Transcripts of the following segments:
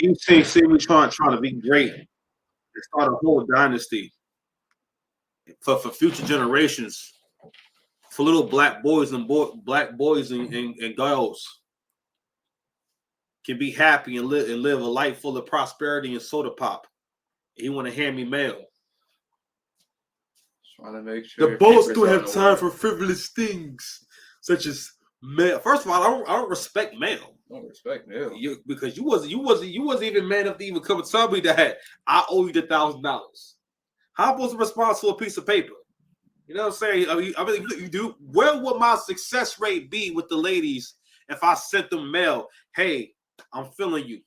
He say we trying to be great and start a whole dynasty for future generations, for little black boys black boys and girls can be happy and live a life full of prosperity and soda pop. He want to hand me mail. Trying to make sure the boats do have time for frivolous things such as mail. First of all, I don't respect mail. Don't respect mail. Because you wasn't even man enough to even come and tell me that I owe you $1,000. How am I supposed to respond to a piece of paper? You know what I'm saying? I mean, you do. Where would my success rate be with the ladies if I sent them mail? Hey, I'm feeling you.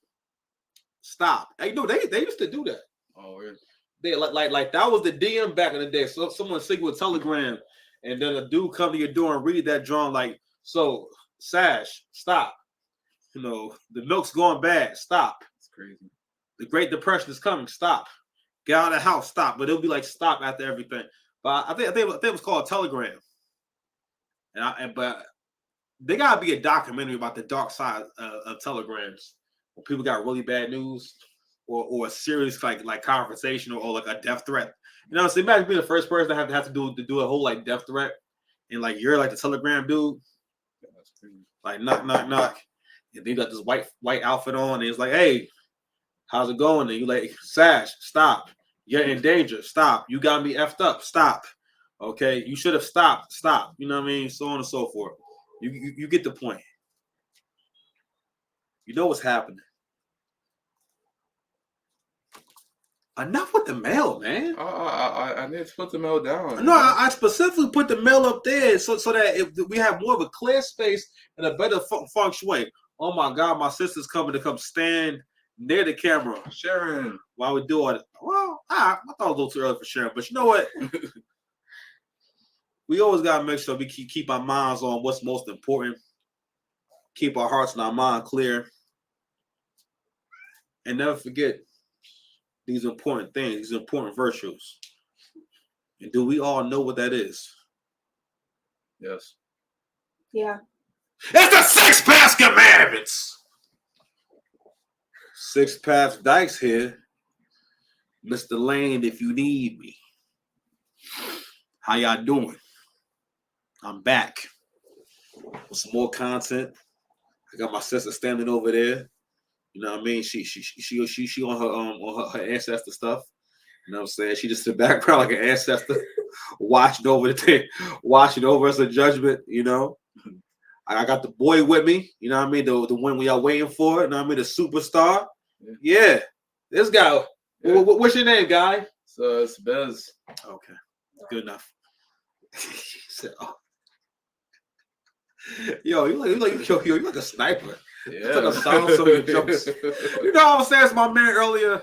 Stop. Hey, no, they used to do that. Oh, really? They like that was the DM back in the day. So someone sent you a telegram, and then a dude come to your door and read that drawing like, so Sash, stop. You know, the milk's going bad. Stop. It's crazy. The Great Depression is coming. Stop. Get out of the house. Stop. But it'll be like stop after everything. But I think it was called a telegram. But they gotta be a documentary about the dark side of telegrams, where people got really bad news, or a serious like conversation, or like a death threat. You know, so imagine being the first person to have to do a whole like death threat, and like you're like the telegram dude. That's crazy. Like knock knock knock. And they got this white outfit on, and it's like, hey, how's it going? And you like, Sash, stop. You're in danger. Stop. You got me effed up. Stop. Okay, you should have stopped. Stop. You know what I mean? So on and so forth. You get the point. You know what's happening. Enough with the mail, man. I need to put the mail down. No, I specifically put the mail up there so that if we have more of a clear space and a better feng shui. Oh my God, my sister's coming to come stand near the camera. Sharon. While we do it. Well, I thought it was a little too early for Sharon, but you know what? We always gotta make sure we keep our minds on what's most important. Keep our hearts and our mind clear. And never forget these important things, these important virtues. And do we all know what that is? Yes. Yeah. It's the 6 Paths Commandments. 6 Paths Dykes here. Mr. Lane, if you need me. How y'all doing? I'm back with some more content. I got my sister standing over there. You know what I mean? She on her ancestor stuff. You know what I'm saying? She just in the background like an ancestor, watching over us a judgment, you know. I got the boy with me, you know what I mean? The one we are waiting for, you know what I mean? The superstar. Yeah. This guy. Yeah. What's your name, guy? So it's Bez. Okay. Good enough. So, yo, you like a sniper. Yeah. Like a silence of your jokes. You know what I'm saying? It's my man earlier.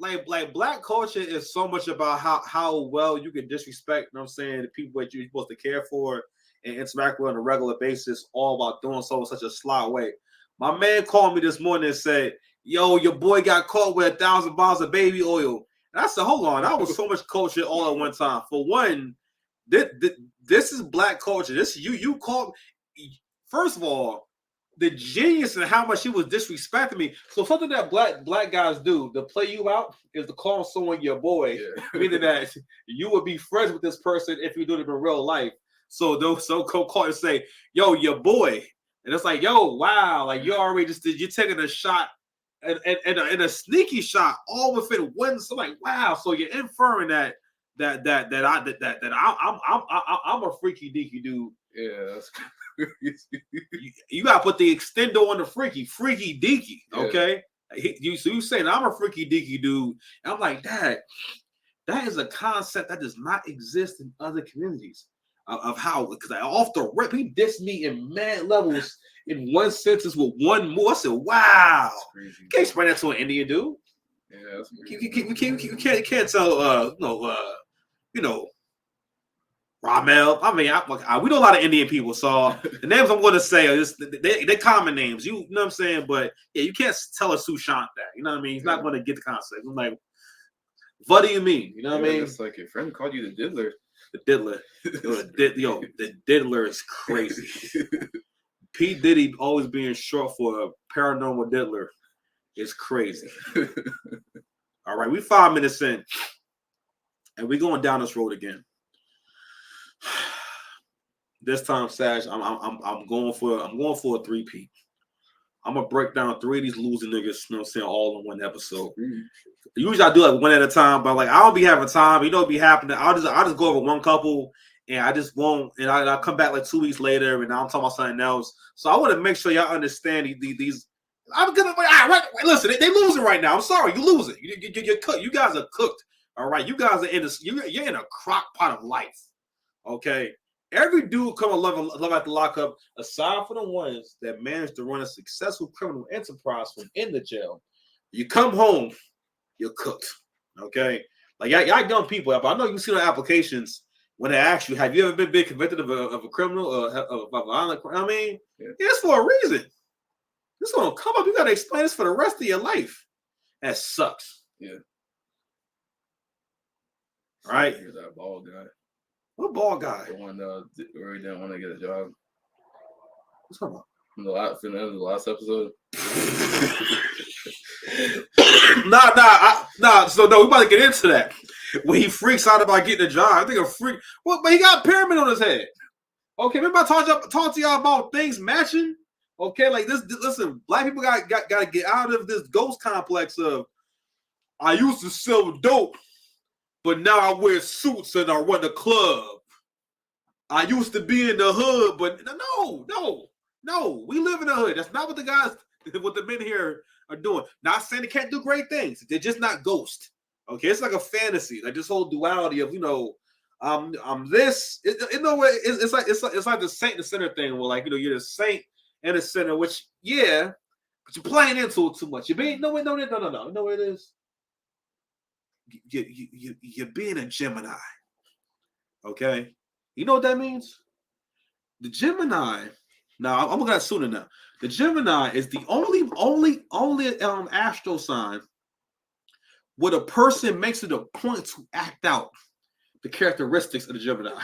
Like black culture is so much about how well you can disrespect, you know what I'm saying, the people that you're supposed to care for and interact with on a regular basis, all about doing so in such a sly way. My man called me this morning and said, yo, your boy got caught with 1,000 bottles of baby oil. And I said, hold on, that was so much culture all at one time. For one, this is black culture. This you called. First of all, the genius and how much he was disrespecting me. So something that black guys do to play you out is to call someone your boy, meaning that you would be friends with this person if you do it in real life. So those call and say, yo, your boy. And it's like, yo, wow, like you already you're taking a shot and a sneaky shot all within one. So like, wow. So you're inferring that I'm a freaky deaky dude. Yeah, that's you gotta put the extendo on the freaky deaky. Okay, so you saying I'm a freaky deaky dude? And I'm like, that is a concept that does not exist in other communities. Of how, because off the rip, he dissed me in mad levels in one sentence with one more. I said, wow, you can't explain that to an Indian dude. Yeah, that's you can't tell you know, Ramel. I mean, we know a lot of Indian people, so the names I'm going to say are just they're common names. You know what I'm saying? But yeah, you can't tell a Sushant that. You know what I mean? He's not going to get the concept. I'm like, what do you mean? You know what I mean? It's like your friend called you the diddler. The diddler. The diddler is crazy. P. Diddy always being short for a paranormal diddler. is crazy. All right, we 5 minutes in, and we're going down this road again. This time, Sash, I'm going for a 3-peat. I'm gonna break down 3 of these losing niggas, you know what I'm saying, all in one episode. Usually I do like one at a time, but like I don't be having time. You know what be happening. I'll just go over one couple, and I just won't. And I'll come back like 2 weeks later, and I'm talking about something else. So I want to make sure y'all understand these. I'm gonna listen. They losing right now. I'm sorry, you losing. You're cooked. You guys are cooked. All right, you guys are in this. You're in a crock pot of life. Okay. Every dude come and love at the lockup, aside from the ones that managed to run a successful criminal enterprise from in the jail. You come home, you're cooked. Okay, like y'all young people, but I know you see the applications when they ask you, "Have you ever been convicted of a criminal or of a violent crime?" I mean, it's for a reason. This gonna come up. You gotta explain this for the rest of your life. That sucks. Yeah. Right. Here's that bald guy. What bald guy? The one that really didn't want to get a job. What's going on? In the last episode. Nah. So no, we about to get into that. When he freaks out about getting a job, I think a freak. Well, but he got a pyramid on his head. Okay, remember I talked to y'all about things matching. Okay, like this. Listen, black people got to get out of this ghost complex of I used to sell dope, but now I wear suits and I run a club. I used to be in the hood, but no. We live in the hood. That's not what the men here are doing. Not saying they can't do great things. They're just not ghost. Okay, it's like a fantasy, like this whole duality of I'm this. It's like the saint and the sinner thing, where like you're the saint and the sinner, which but you're playing into it too much. You're being no. You know what it is? You're being a Gemini. Okay, you know what that means? The Gemini. Now I'm looking at sooner now. The Gemini is the only astro sign where a person makes it a point to act out the characteristics of the Gemini.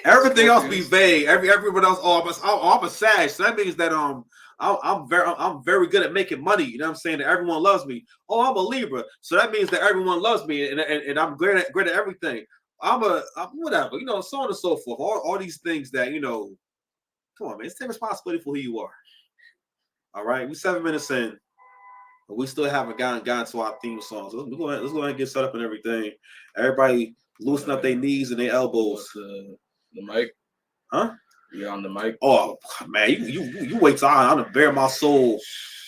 Everything else be vague. Everyone else, I'm a Sag. So that means that I'm very good at making money. You know what I'm saying? That everyone loves me. Oh, I'm a Libra. So that means that everyone loves me and I'm great at everything. I'm whatever, so on and so forth. All these things that, come on, man. It's take responsibility for who you are. All right. We 7 minutes in, but we still haven't gotten to our theme song. So let's go ahead and get set up and everything. Everybody loosen up their knees and their elbows. The mic? Huh? You on the mic? Oh man, you wait till I'm gonna bare my soul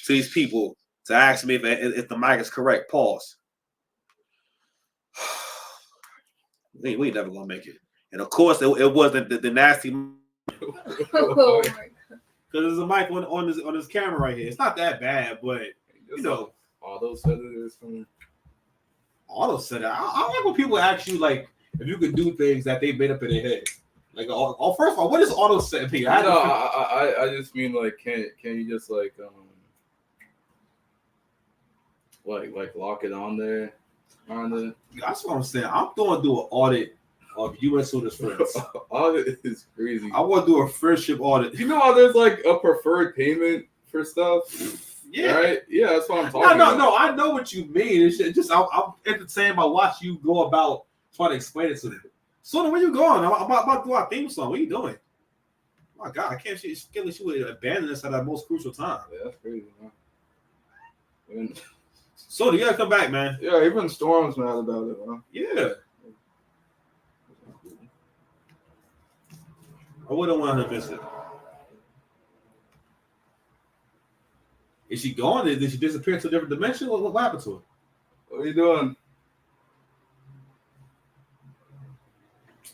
to these people to ask me if the mic is correct. Pause. We ain't never gonna make it. And of course, it wasn't the nasty. Oh because there's a mic on this camera right here. It's not that bad, but auto setters from auto setter. I like when people ask you like if you could do things that they made up in their head. Like, first of all, what is auto set mean? I just mean like, can you just like lock it on there? That's what I'm saying. I'm going to do an audit of U.S. Soda's friends. Audit is crazy. I want to do a friendship audit. You know how there's like a preferred payment for stuff? Yeah. Right? Yeah, that's what I'm talking about. No, I know what you mean. It's just I'm entertained by watching you go about trying to explain it to them. So where you going? I'm about to do our theme song. What are you doing? My God, I can't let you abandon us at that most crucial time. Yeah, that's crazy, man. So you gotta come back, man. Yeah, even Storm's mad about it, man. Yeah. I wouldn't want her to miss it. Is she gone? Did she disappear to a different dimension? What happened to her? What are you doing?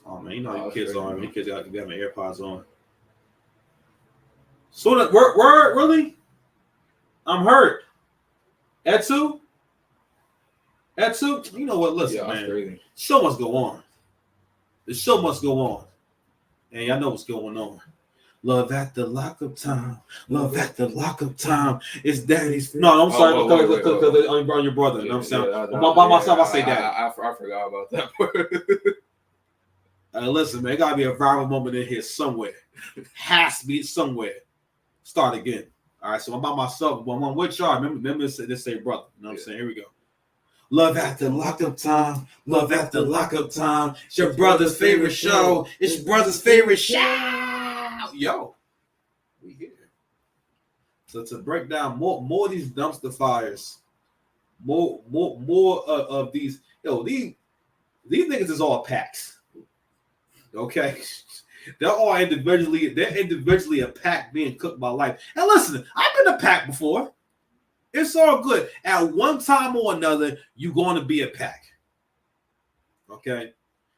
Oh man, your kids on. Your kids got to have my AirPods on. So that word really? I'm hurt. Etsu? You know what? Listen, man. Crazy. Show must go on. The show must go on. And y'all know what's going on. Love at the lockup time. Love at the lockup time. It's daddy's. No, I'm sorry. Because on your brother. You know what I'm saying? By myself, I say that. I forgot about that. Listen, man, it gotta be a viral moment in here somewhere. Has to be somewhere. Start again. All right, so I'm by myself. But I'm with y'all. Remember this say brother. You know what I'm saying? Here we go. Love after lockup time. Love after lockup time. It's your brother's favorite show. It's your brother's favorite show. Yo, we here. So to break down more of these dumpster fires, more of these. Yo, these niggas is all packs. Okay. They're individually a pack being cooked by life. And listen, I've been a pack before. It's all good. At one time or another, you're going to be a pack. Okay.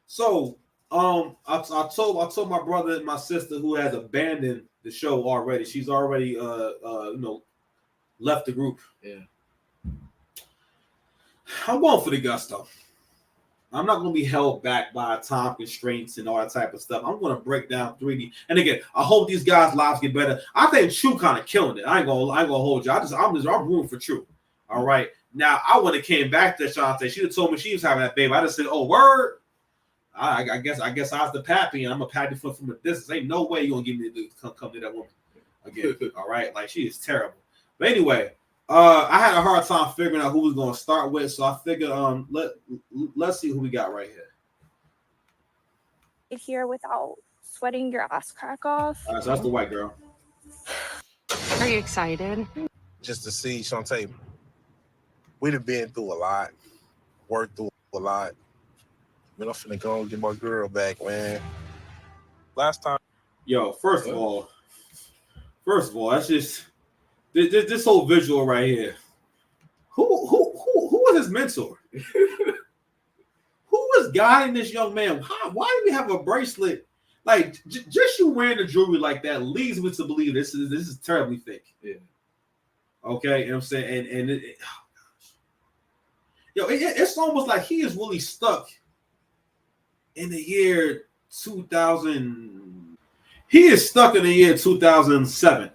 So, I told my brother and my sister who has abandoned the show already. She's already left the group. Yeah. I'm going for the gusto. I'm not going to be held back by time constraints and all that type of stuff. I'm going to break down 3D. And again, I hope these guys' lives get better. I think True kind of killing it. I ain't gonna hold you. I'm rooting for True. All right. Now I would have came back to Shantae. She'd have told me she was having that baby. I just said, "Oh, word." I guess I was the pappy, and I'm a pappy from a distance. Ain't no way you gonna give me to come to that woman again. All right. Like she is terrible. But anyway. I had a hard time figuring out who was going to start with, so I figured let's see who we got right here without sweating your ass crack off. All right, so that's the white girl. Are you excited? Just to see Shantae. We'd have been through a lot, worked through a lot. Man, I'm finna go and get my girl back, man. Last time. Yo, first of all, that's just. This whole visual right here. Who was his mentor? Who was guiding this young man? Why do we have a bracelet? Like just you wearing the jewelry like that leads me to believe this is terribly fake. Yeah. Okay, you know what I'm saying? And oh gosh. Yo, it's almost like he is really stuck in the year 2000. He is stuck in the year 2007.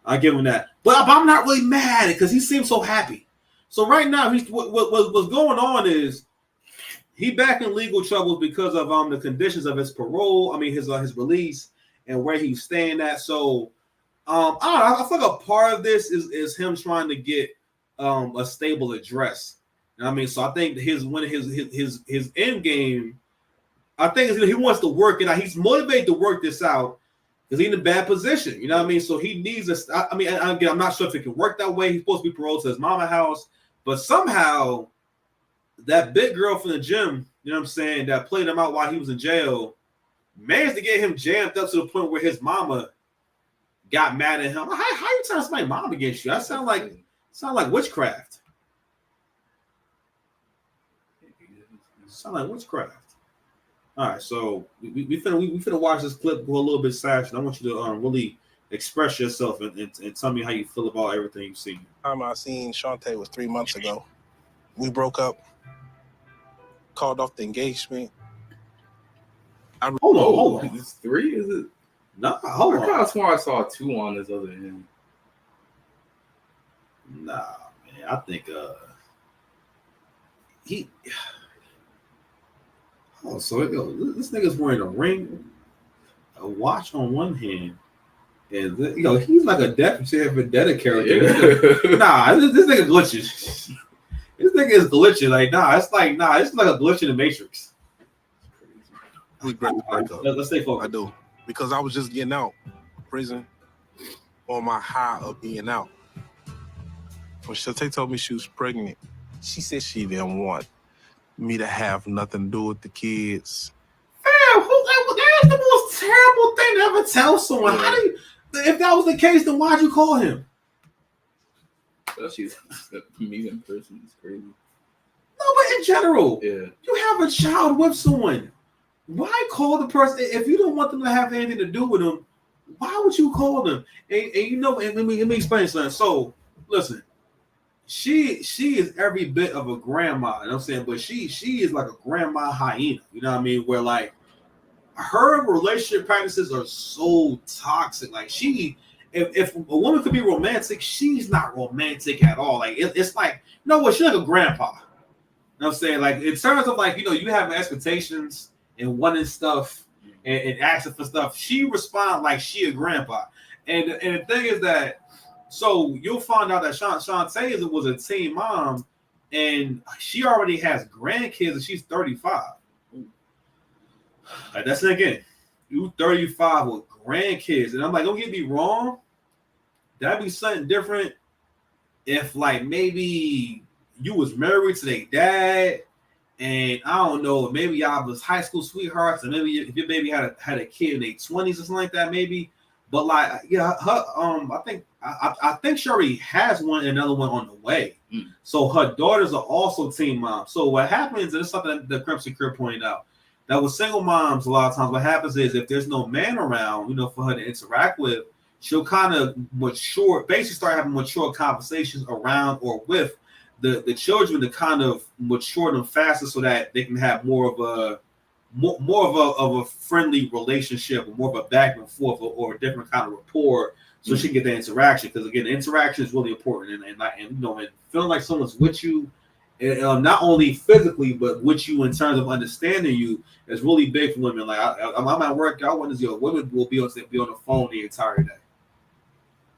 I give him that, but I'm not really mad because he seems so happy. So right now, what's going on is he back in legal troubles because of the conditions of his parole. I mean his release and where he's staying at. So I don't know. I feel like a part of this is him trying to get a stable address. You know what I mean? So I think his end game. I think he wants to work it out. He's motivated to work this out. Because he's in a bad position, you know what I mean? So he needs I'm not sure if it can work that way. He's supposed to be paroled to his mama's house, but somehow that big girl from the gym, you know what I'm saying, that played him out while he was in jail, managed to get him jammed up to the point where his mama got mad at him. How you turn somebody's mom against you? That sound like witchcraft. Sound like witchcraft. All right, so we finna watch this clip go a little bit sash, and I want you to really express yourself and tell me how you feel about everything you've seen. Time I seen Shantae was 3 months ago. We broke up, called off the engagement. Hold on. It's 3, is it? Nah, hold on. I could have sworn I saw 2 on this other end. Nah, man. I think he. Oh, so this nigga's wearing a ring, a watch on one hand, and he's like a Death Vendetta character. Yeah. Nah, this nigga glitching. This nigga is glitching. Like, it's like a glitch in the Matrix. Let's stay focused. I do. Because I was just getting out of prison on my high of being out. When Shantae told me she was pregnant, she said she didn't want me to have nothing to do with the kids. Damn, that's the most terrible thing to ever tell someone. How do you, if that was the case, then why'd you call him? She's me in person is crazy. No, but in general, yeah, you have a child with someone. Why call the person if you don't want them to have anything to do with them? Why would you call them? And let me explain something. So listen. She is every bit of a grandma, you know what I'm saying? But she is like a grandma hyena, you know what I mean? Where like her relationship practices are so toxic. Like if a woman could be romantic, she's not romantic at all. Like it's like, you know what? She's like a grandpa. You know what I'm saying? Like in terms of like, you have expectations and wanting stuff and asking for stuff. She responds like she a grandpa. And the thing is that So you'll find out that Shantae was a teen mom, and she already has grandkids, and she's 35. Like, that's it again. You 35 with grandkids, and I'm like, don't get me wrong, that'd be something different if, like, maybe you was married to their dad, and I don't know, maybe y'all was high school sweethearts, and maybe if your baby had a kid in their 20s or something like that, maybe. But like, yeah, her I think she already has one and another one on the way. So her daughters are also teen moms. So what happens, and it's something that Crimson Cure pointed out, that with single moms, a lot of times what happens is if there's no man around, for her to interact with, she'll kind of basically start having mature conversations around or with the children to kind of mature them faster so that they can have more of a friendly relationship, or more of a back and forth, or a different kind of rapport, so she can get the interaction. Because again, the interaction is really important, and feeling like someone's with you, not only physically but with you in terms of understanding you, is really big for women. Like I'm at work, I witness women will be on the phone the entire day.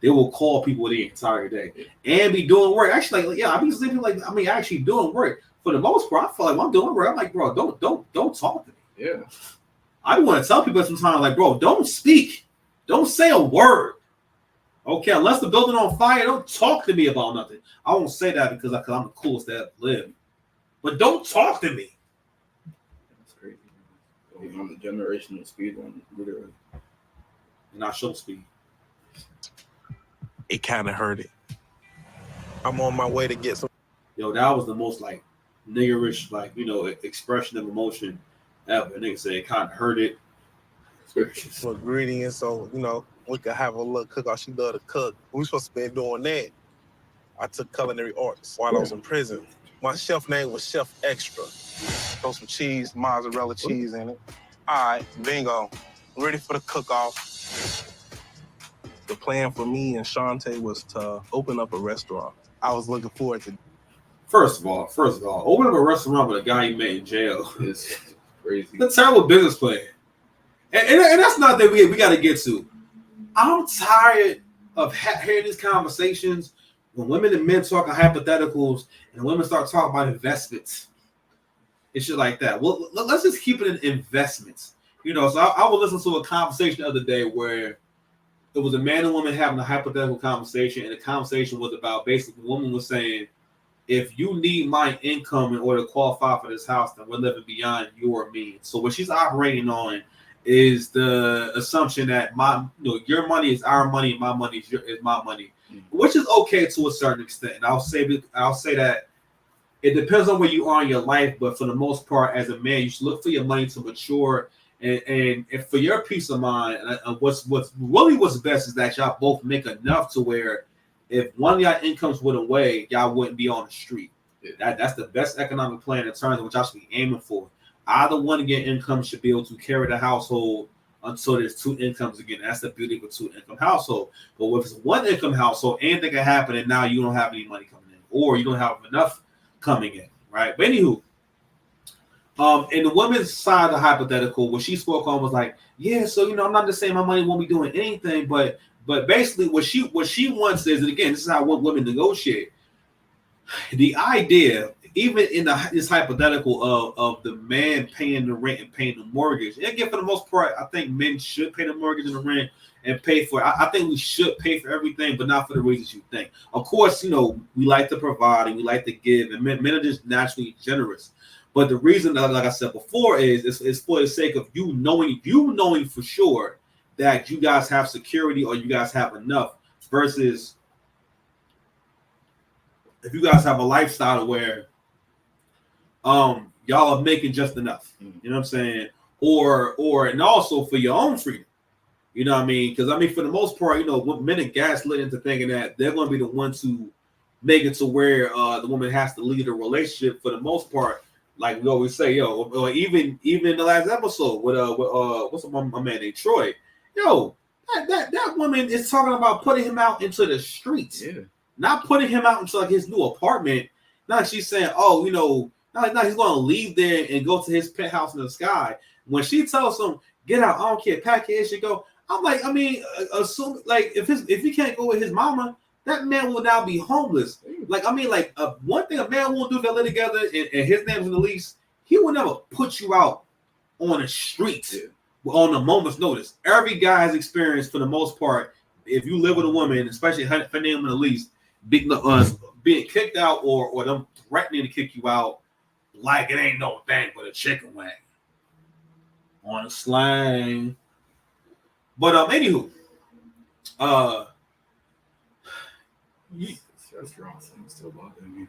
They will call people the entire day and be doing work. Actually, like, yeah, I be thinking like, actually doing work. For the most part, I feel like when I'm doing work, I'm like, bro, don't talk to me. Yeah. I want to tell people sometimes, like, bro, don't speak. Don't say a word. Okay, unless the building on fire, don't talk to me about nothing. I won't say that because I'm the coolest that ever lived. But don't talk to me. That's crazy. On the generational speed one, literally. And I show speed. It kind of hurt it. I'm on my way to get some. Yo, that was the most like niggerish, like, expression of emotion ever. Nigga say it kind of hurt it. Some ingredients, so we could have a little cook off. She love to cook. We supposed to be doing that. I took culinary arts while I was in prison. My chef name was Chef Extra. Throw some cheese, mozzarella cheese in it. All right, bingo. Ready for the cook-off. The plan for me and Shantae was to open up a restaurant. I was looking forward to. First of all, open up a restaurant with a guy you met in jail. It's crazy. It's a terrible business plan. And that's not that we got to get to. I'm tired of hearing these conversations when women and men talking hypotheticals and women start talking about investments and shit like that. Well, let's just keep it in investments. So I was listening to a conversation the other day where it was a man and woman having a hypothetical conversation, and the conversation was about basically the woman was saying, if you need my income in order to qualify for this house, then we're living beyond your means. So what she's operating on is the assumption that your money is our money, my money is my money, which is okay to a certain extent. And I'll say that it depends on where you are in your life, but for the most part, as a man, you should look for your money to mature, and for your peace of mind. And what's best is that y'all both make enough to where if one of y'all incomes went away, y'all wouldn't be on the street. Yeah. That's the best economic plan in terms of what y'all should be aiming for. Either one of your income should be able to carry the household until there's two incomes again. That's the beauty of a two-income household. But if it's one income household, anything can happen, and now you don't have any money coming in, or you don't have enough coming in, right? But anywho, in the woman's side of the hypothetical, what she spoke on was like, yeah, so I'm not just saying my money won't be doing anything, but basically what she wants is, and again, this is how women negotiate. The idea, even in this hypothetical of the man paying the rent and paying the mortgage, and again, for the most part, I think men should pay the mortgage and the rent and pay for it. I think we should pay for everything, but not for the reasons you think. Of course, we like to provide and we like to give, and men are just naturally generous. But the reason, like I said before, is for the sake of you knowing for sure that you guys have security or you guys have enough, versus if you guys have a lifestyle where y'all are making just enough, you know what I'm saying? Or and also for your own freedom, you know what I mean? Because for the most part, men are gaslit into thinking that they're going to be the ones who make it to where the woman has to lead a relationship. For the most part, like we always say, or even in the last episode with what's my man named Troy, that woman is talking about putting him out into the streets, not putting him out into like his new apartment. Now she's saying, now he's going to leave there and go to his penthouse in the sky. When she tells him, get out, I don't care, pack your shit, go. I'm like, assume like if he can't go with his mama, that man will now be homeless. Like, I mean, like one thing a man won't do if they live together and his name's in the lease, he will never put you out on the streets on a moment's notice. Every guy has experienced, for the most part, if you live with a woman, especially her name in the lease, being kicked out or them threatening to kick you out, like it ain't no thing but a chicken wing. On a slang. But anywho, restaurant thing still bothering me.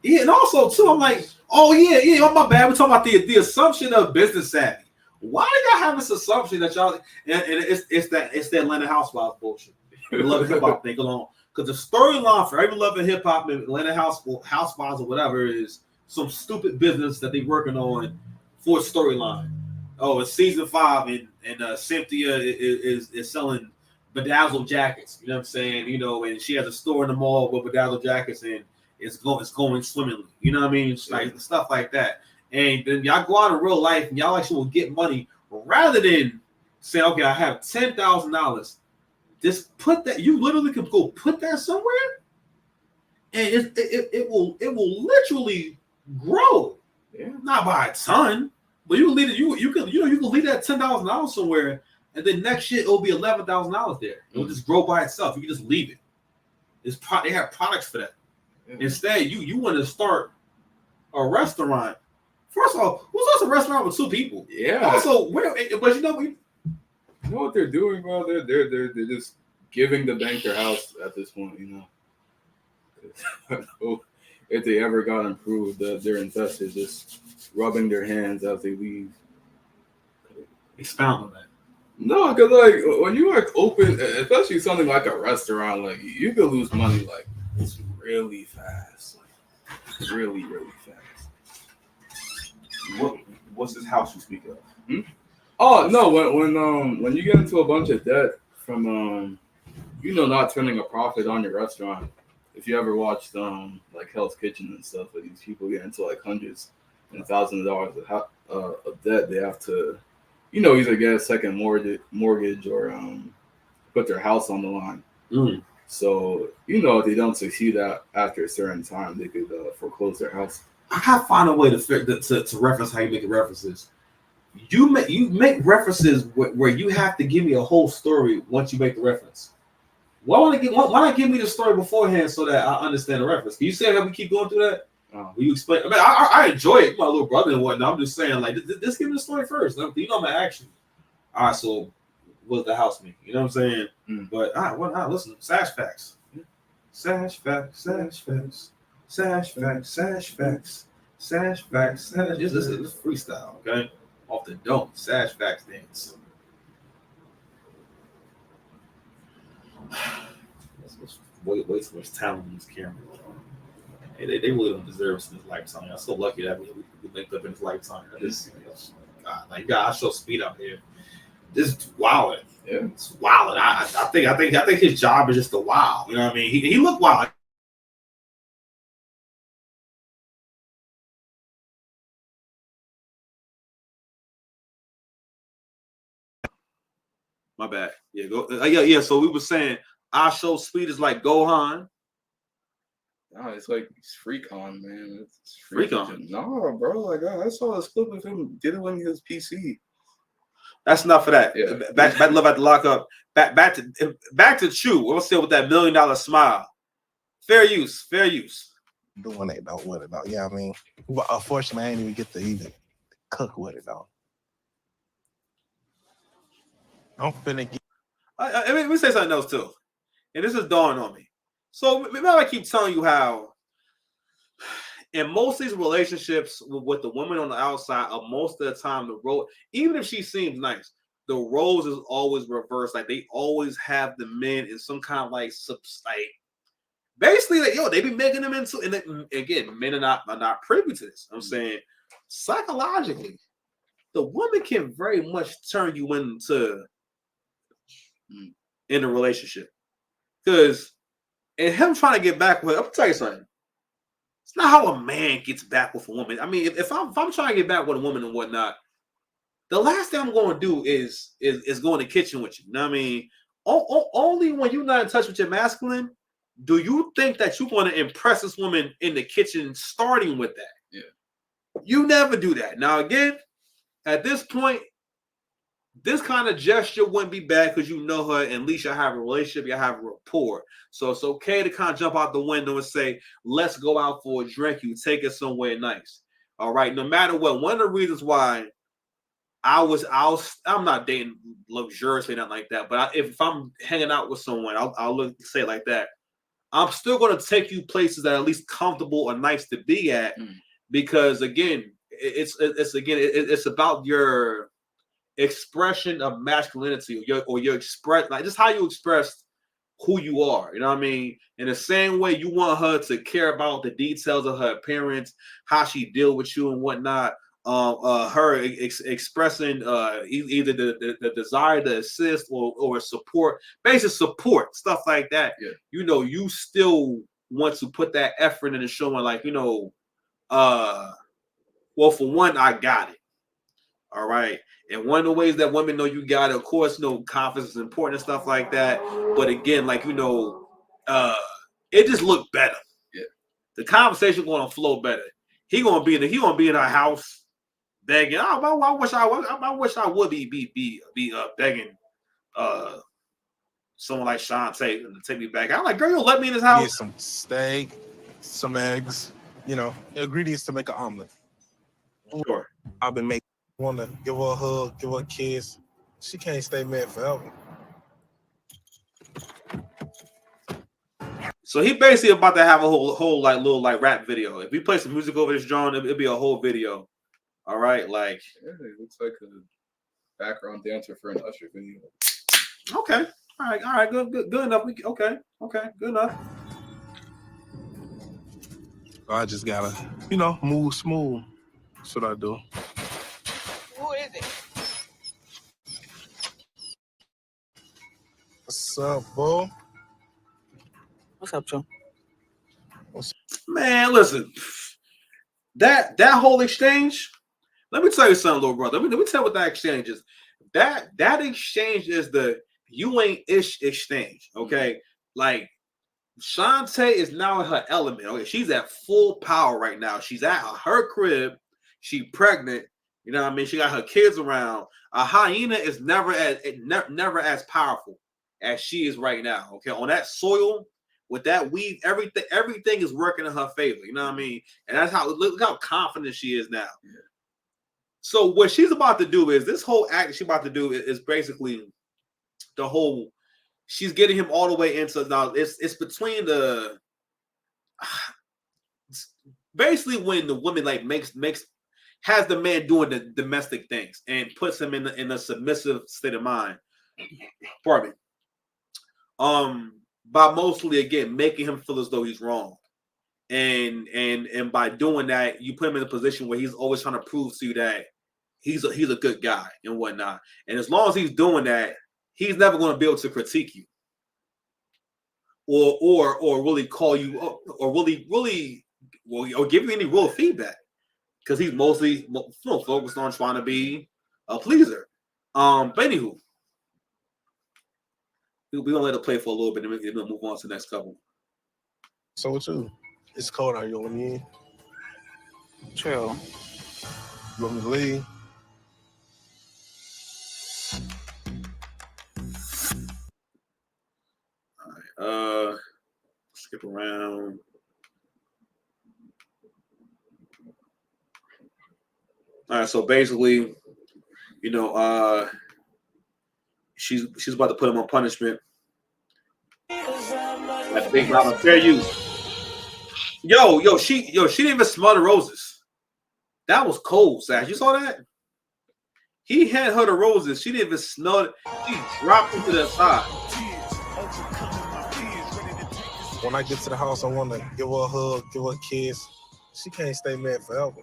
Yeah, and also too, I'm like, oh yeah, oh my bad. We're talking about the assumption of business savvy. Why do y'all have this assumption that y'all and it's that Atlanta Housewives bullshit? The Love and Hip Hop thing alone. Because the storyline for every Love and Hip Hop and Atlanta Housewives or whatever is some stupid business that they're working on for a storyline. Oh, it's season 5 and Cynthia is selling bedazzled jackets. You know what I'm saying? You know, and she has a store in the mall with bedazzled jackets and it's going swimmingly. You know what I mean? It's like stuff like that. And then y'all go out in real life and y'all actually will get money rather than say, okay, I have $10,000. Just put that. You literally can go put that somewhere, and it will literally grow. Yeah, not by a ton, but you can leave it. You can leave that $10,000 somewhere, and then next year it'll be $11,000 there. It'll just grow by itself. You can just leave it. They have products for that. Yeah. Instead, you want to start a restaurant. First of all, who starts a restaurant with 2 people? Yeah. Also, but you know what they're doing, bro? They're just giving the bank their house at this point, you know. If they ever got improved, they're invested, just rubbing their hands as they leave. Expound on that. No, because like when you like open, especially something like a restaurant, like you can lose money like really fast, like really fast. What's this house you speak of? Oh no, when you get into a bunch of debt from not turning a profit on your restaurant. If you ever watched like Hell's Kitchen and stuff, where these people get into like hundreds and thousands of dollars of debt, they have to, either get a second mortgage or put their house on the line. So if they don't succeed after a certain time, they could foreclose their house. I gotta find a way to reference how you make the references. You make references where you have to give me a whole story once you make the reference. Why not give me the story beforehand so that I understand the reference? Can you say that we keep going through that? Will you explain? I mean, I enjoy it, my little brother and whatnot. I'm just saying, like, just give me the story first. I'm gonna ask you. All right, so what does the house mean? You know what I'm saying? But all right, listen, sash facts. Sash facts, sash facts, sash facts, sash facts, sash facts, sash. This is freestyle, okay? Off the dome, sash facts dance. Way too much talent in this camera. Hey, they really don't deserve us in this lifetime. I'm so lucky that we linked up in this lifetime. I show speed out here. Just wilding. Yeah, it's wilding. I think his job is just to wow. You know what I mean? He looked wild. My bad. Yeah, go. Yeah. So we were saying I show speed is like Gohan. No, it's like it's Freecon, man. It's Freecon. No, bro. Like I saw a clip of him diddling his PC. That's enough for that. Yeah. Back to love at the lockup. Back to Chew. We'll say with that $1 million smile. Fair use. Doing it though with it though. Yeah, I mean, but unfortunately, I didn't even get to even cook with it though. I'm finna get. Let me say something else too, and this is dawning on me. So maybe I keep telling you how, in most of these relationships with the woman on the outside, most of the time the role, even if she seems nice, the roles is always reversed. Like they always have the men in some kind of like basically like they be making them into. And again, men are not privy to this. I'm saying psychologically, the woman can very much turn you into in a relationship because. And him trying to get back with, I'm gonna tell you something. It's not how a man gets back with a woman. I mean, if I'm trying to get back with a woman and whatnot, the last thing I'm going to do is go in the kitchen with you. You know what I mean? Only when you're not in touch with your masculine do you think that you want to impress this woman in the kitchen starting with that? Yeah. You never do that. Now, again, at this point, this kind of gesture wouldn't be bad because you know her, and at least you have a relationship, you have a rapport. So it's okay to kind of jump out the window and say, let's go out for a drink. You take it somewhere nice. All right. No matter what, one of the reasons why I'm not dating luxuriously, nothing like that. But if I'm hanging out with someone, I'll say it like that. I'm still going to take you places that are at least comfortable or nice to be at, because again, it's about your expression of masculinity, or your express, like just how you express who you are. You know what I mean? In the same way, you want her to care about the details of her appearance, how she deal with you and whatnot. Her expressing either the desire to assist or support, basic support, stuff like that. Yeah. You know, you still want to put that effort into showing, like, you know, well, for one, I got it. All right. And one of the ways that women know you got it, of course, you know, confidence is important and stuff like that. But again, like, you know, it just looked better. Yeah. The conversation going to flow better. He gonna be in our house begging. Oh, I wish I would be begging someone like Shantae to take me back. I'm like, girl, you'll let me in his house. Get some steak, some eggs, you know, ingredients to make an omelet. Sure. I've been making. Want to give her a hug, give her a kiss. She can't stay mad forever. So he basically about to have a whole like little like rap video. If we play some music over this, John, it'll be a whole video. All right, like yeah, it looks like a background dancer for an Usher video. Okay, all right, good enough. Okay, good enough. I just gotta, you know, move smooth. That's what I do. Who is it? What's up, bro? What's up, Joe? Man, listen, that whole exchange. Let me tell you something, little brother. Let me tell you what that exchange is. That exchange is the you ain't ish exchange. Okay, like Shantae is now in her element. Okay, she's at full power right now. She's at her crib. She pregnant. You know what I mean? She got her kids around. A hyena is never as powerful as she is right now. Okay, on that soil with that weed, everything is working in her favor. You know what I mean? And that's how look how confident she is now. Yeah. So what she's about to do is this whole act she's about to do is basically the whole. She's getting him all the way into now. It's between the basically when the woman like makes has the man doing the domestic things and puts him in a submissive state of mind. Pardon me. By mostly again making him feel as though he's wrong, and by doing that, you put him in a position where he's always trying to prove to you that he's a good guy and whatnot. And as long as he's doing that, he's never going to be able to critique you, or really call you up, or really or give you any real feedback, because he's mostly focused on trying to be a pleaser. But anywho, we're gonna let it play for a little bit, and then we'll move on to the next couple. So what you? It's cold out here. You want me in? True. You want me to leave? All right. Skip around. All right. So basically, you know, she's about to put him on punishment. That big mama, fair use. Yo, she didn't even smell the roses. That was cold, Sash. You saw that? He had her the roses. She didn't even smell it. She dropped them to the side. When I get to the house, I want to give her a hug, give her a kiss. She can't stay mad forever.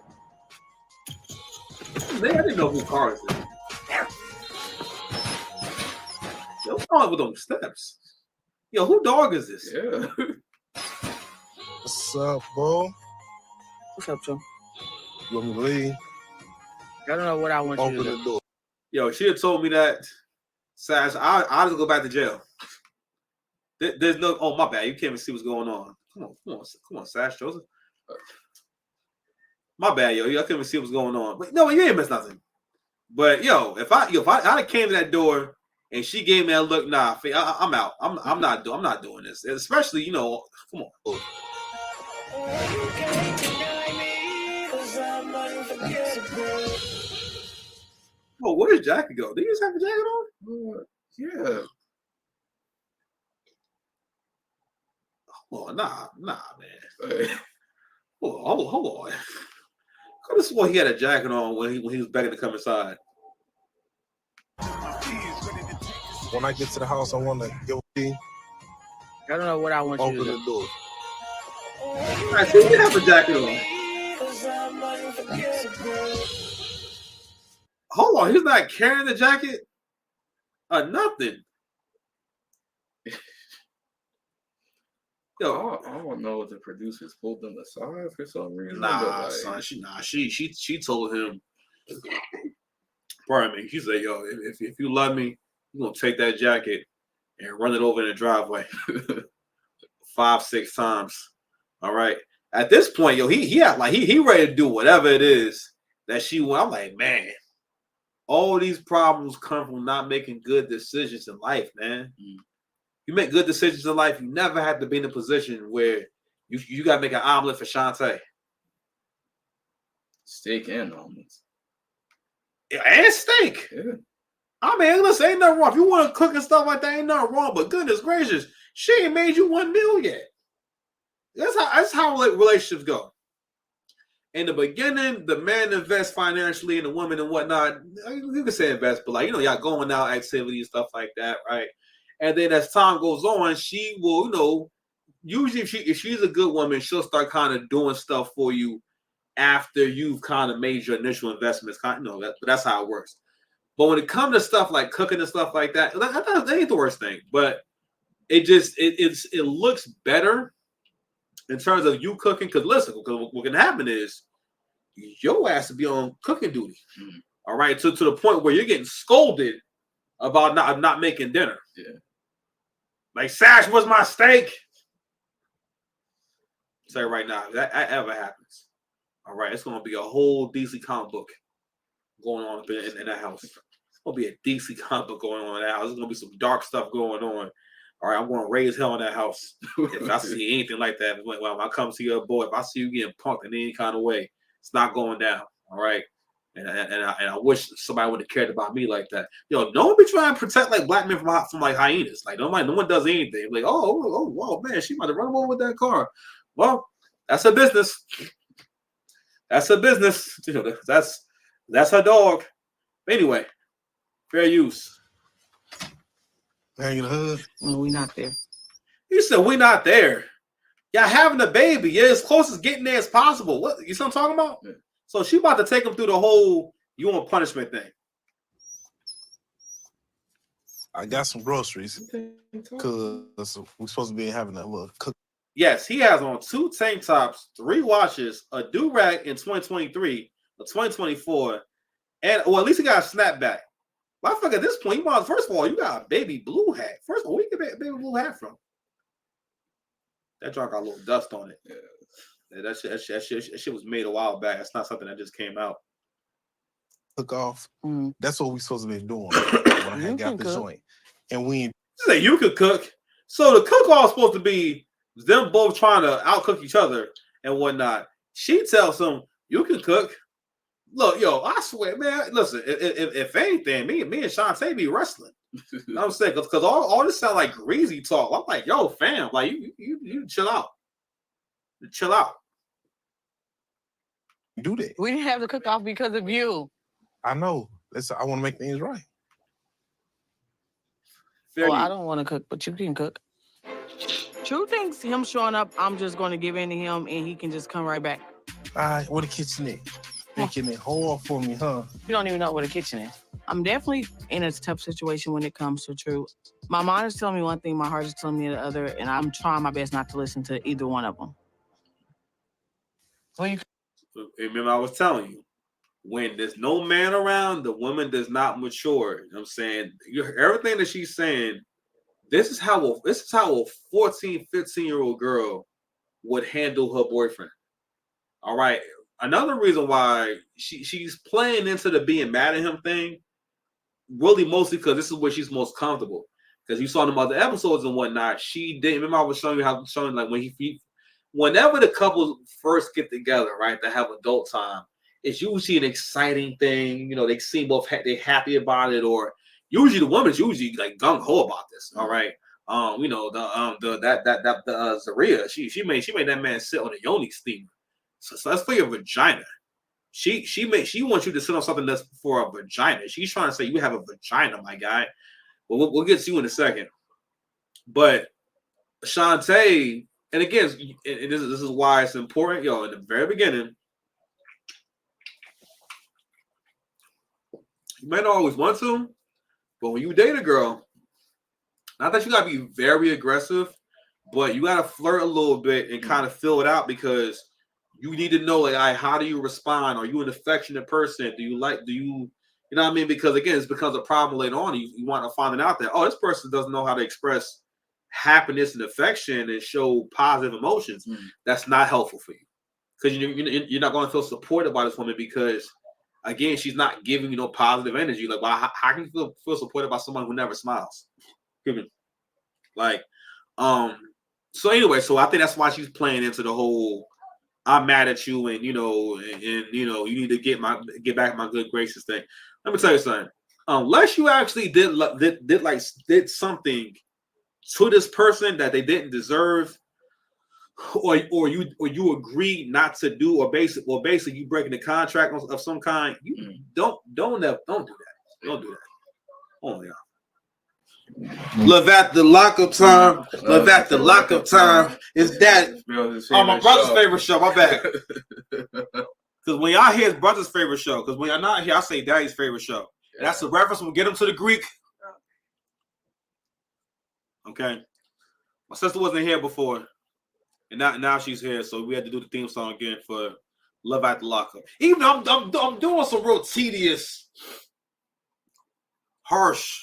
Man, I didn't know who Carl is. Yo, what's wrong with them steps? Yo, who dog is this? Yeah. What's up, bro? What's up, Joe? You want me to leave? I don't know what I want you Open to the do. door. Yo, she had told me that, Sash, I'll just go back to jail. There's no. Oh, my bad. You can't even see what's going on. Come on, Sash Joseph. My bad, yo. I couldn't even see what's going on. But no, you ain't missed nothing. But yo, if I came to that door and she gave me that look, nah, I'm out. I'm not doing this. Especially, come on. Oh, where did Jackie go? Did you just have a jacket on? Yeah. Oh, nah, man. Hold on. This is why he had a jacket on when he was begging to come inside. When I get to the house, I want to go in, I don't know what I want you open to the do. door. I see you have a jacket on. Hold on, he's not carrying the jacket or nothing. Yo, I don't know what the producers pulled them aside for some reason. nah, but son, she told him. Pardon me. She said, "Yo, if you love me, you gonna take that jacket and run it over in the driveway 5-6 times. All right." At this point, yo, he ready to do whatever it is that she want. I'm like, man, all these problems come from not making good decisions in life, man. You make good decisions in life, you never have to be in a position where you got to make an omelet for Shantae. Steak and omelets. And steak. Yeah. I mean, listen, ain't nothing wrong. If you want to cook and stuff like that, ain't nothing wrong. But goodness gracious, she ain't made you 1 meal yet. That's how relationships go. In the beginning, the man invests financially in the woman and whatnot. You can say invest, but y'all going out activities, stuff like that, right? And then as time goes on, she will, usually if she's a good woman, she'll start kind of doing stuff for you after you've kind of made your initial investments. But that's how it works. But when it comes to stuff like cooking and stuff like that, that ain't the worst thing. But it looks better in terms of you cooking. Because listen, what can happen is your ass will be on cooking duty. All right, to the point where you're getting scolded about not making dinner. Yeah. Like, Sash, where's my steak? I'll tell you right now, if that ever happens, all right, it's gonna be a whole DC comic book going on in that house. It's gonna be a DC comic book going on in that house. There's gonna be some dark stuff going on. All right, I'm gonna raise hell in that house. If I see anything like that, when I come to your boy, if I see you getting punked in any kind of way, it's not going down. All right. And I wish somebody would have cared about me like that. Yo, no one be trying to protect like black men from like hyenas. Like no one does anything. Like, oh man, she might have run over with that car. Well, that's her business. That's her business. That's her dog. Anyway, fair use. Hanging a hug. No, we not there. You said we not there. Y'all having a baby. Yeah, as close as getting there as possible. What you see what I'm talking about? Yeah. So she about to take him through the whole you want punishment thing. I got some groceries because we're supposed to be having a little cook. Yes, he has on 2 tank tops, 3 watches, a do-rag in 2023, a 2024, and at least he got a snapback. Well, I think at this point, first of all, you got a baby blue hat. First of all, where you get a baby blue hat from? That jar got a little dust on it. Yeah. That shit was made a while back. That's not something that just came out. Cook off. That's what we supposed to be doing when I got the joint. And we say you could cook. So the cook off supposed to be them both trying to outcook each other and whatnot. She tells him, "You can cook." Look, yo, I swear, man. Listen, if anything, me and Shantae be wrestling. You know what I'm saying? Because all this sound like greasy talk. I'm like, yo, fam, like you chill out. Chill out. Do that. We didn't have to cook off because of you. I know. I want to make things right. I don't want to cook, but you can cook. True thinks him showing up, I'm just going to give in to him and he can just come right back. All right, where the kitchen is? Making it hard for me, huh? You don't even know where the kitchen is. I'm definitely in a tough situation when it comes to True. My mind is telling me one thing, my heart is telling me the other, and I'm trying my best not to listen to either one of them. Remember, I was telling you, when there's no man around, the woman does not mature. You know what I'm saying? Everything that she's saying This is how a 14, 15-year-old girl would handle her boyfriend. All right. Another reason why she's playing into the being mad at him thing, really mostly because this is where she's most comfortable. Because you saw them other episodes and whatnot, she didn't. Remember, I was showing like when whenever the couple first get together, right, to have adult time, it's usually an exciting thing. You know, they seem both they're happy about it, or usually the woman's usually like gung ho about this. All right. You know, Zaria, she made that man sit on a yoni steamer. So that's for your vagina. She wants you to sit on something that's for a vagina. She's trying to say you have a vagina, my guy. Well, we'll get to you in a second. But Shantae, and again, and this is why it's important, yo. In the very beginning, you might not always want to, but when you date a girl, not that you gotta be very aggressive, but you gotta flirt a little bit and kind of fill it out because you need to know, like, how do you respond? Are you an affectionate person? You know what I mean? Because again, it becomes a problem later on. You want to find out that, oh, this person doesn't know how to express happiness and affection and show positive emotions. That's not helpful for you because you're not going to feel supported by this woman because, again, she's not giving you no positive energy. Like, well, how can you feel supported by someone who never smiles? Like, so anyway, so I think that's why she's playing into the whole I'm mad at you, and you know, you need to get back my good graces thing. Let me tell you something. Unless you actually did something to this person that they didn't deserve, or you agreed not to do, or basically you breaking the contract of some kind, you don't do that. Don't do that. Oh yeah. Love at the lockup time. Love at the lockup time. Is that my brother's favorite show? My bad. Because when y'all hear his brother's favorite show, because when y'all not here, I say daddy's favorite show. Yeah. That's a reference. We'll get him to the Greek. Okay. My sister wasn't here before, and now she's here, so we had to do the theme song again for Love at the Lockup. Even though I'm doing some real tedious, harsh,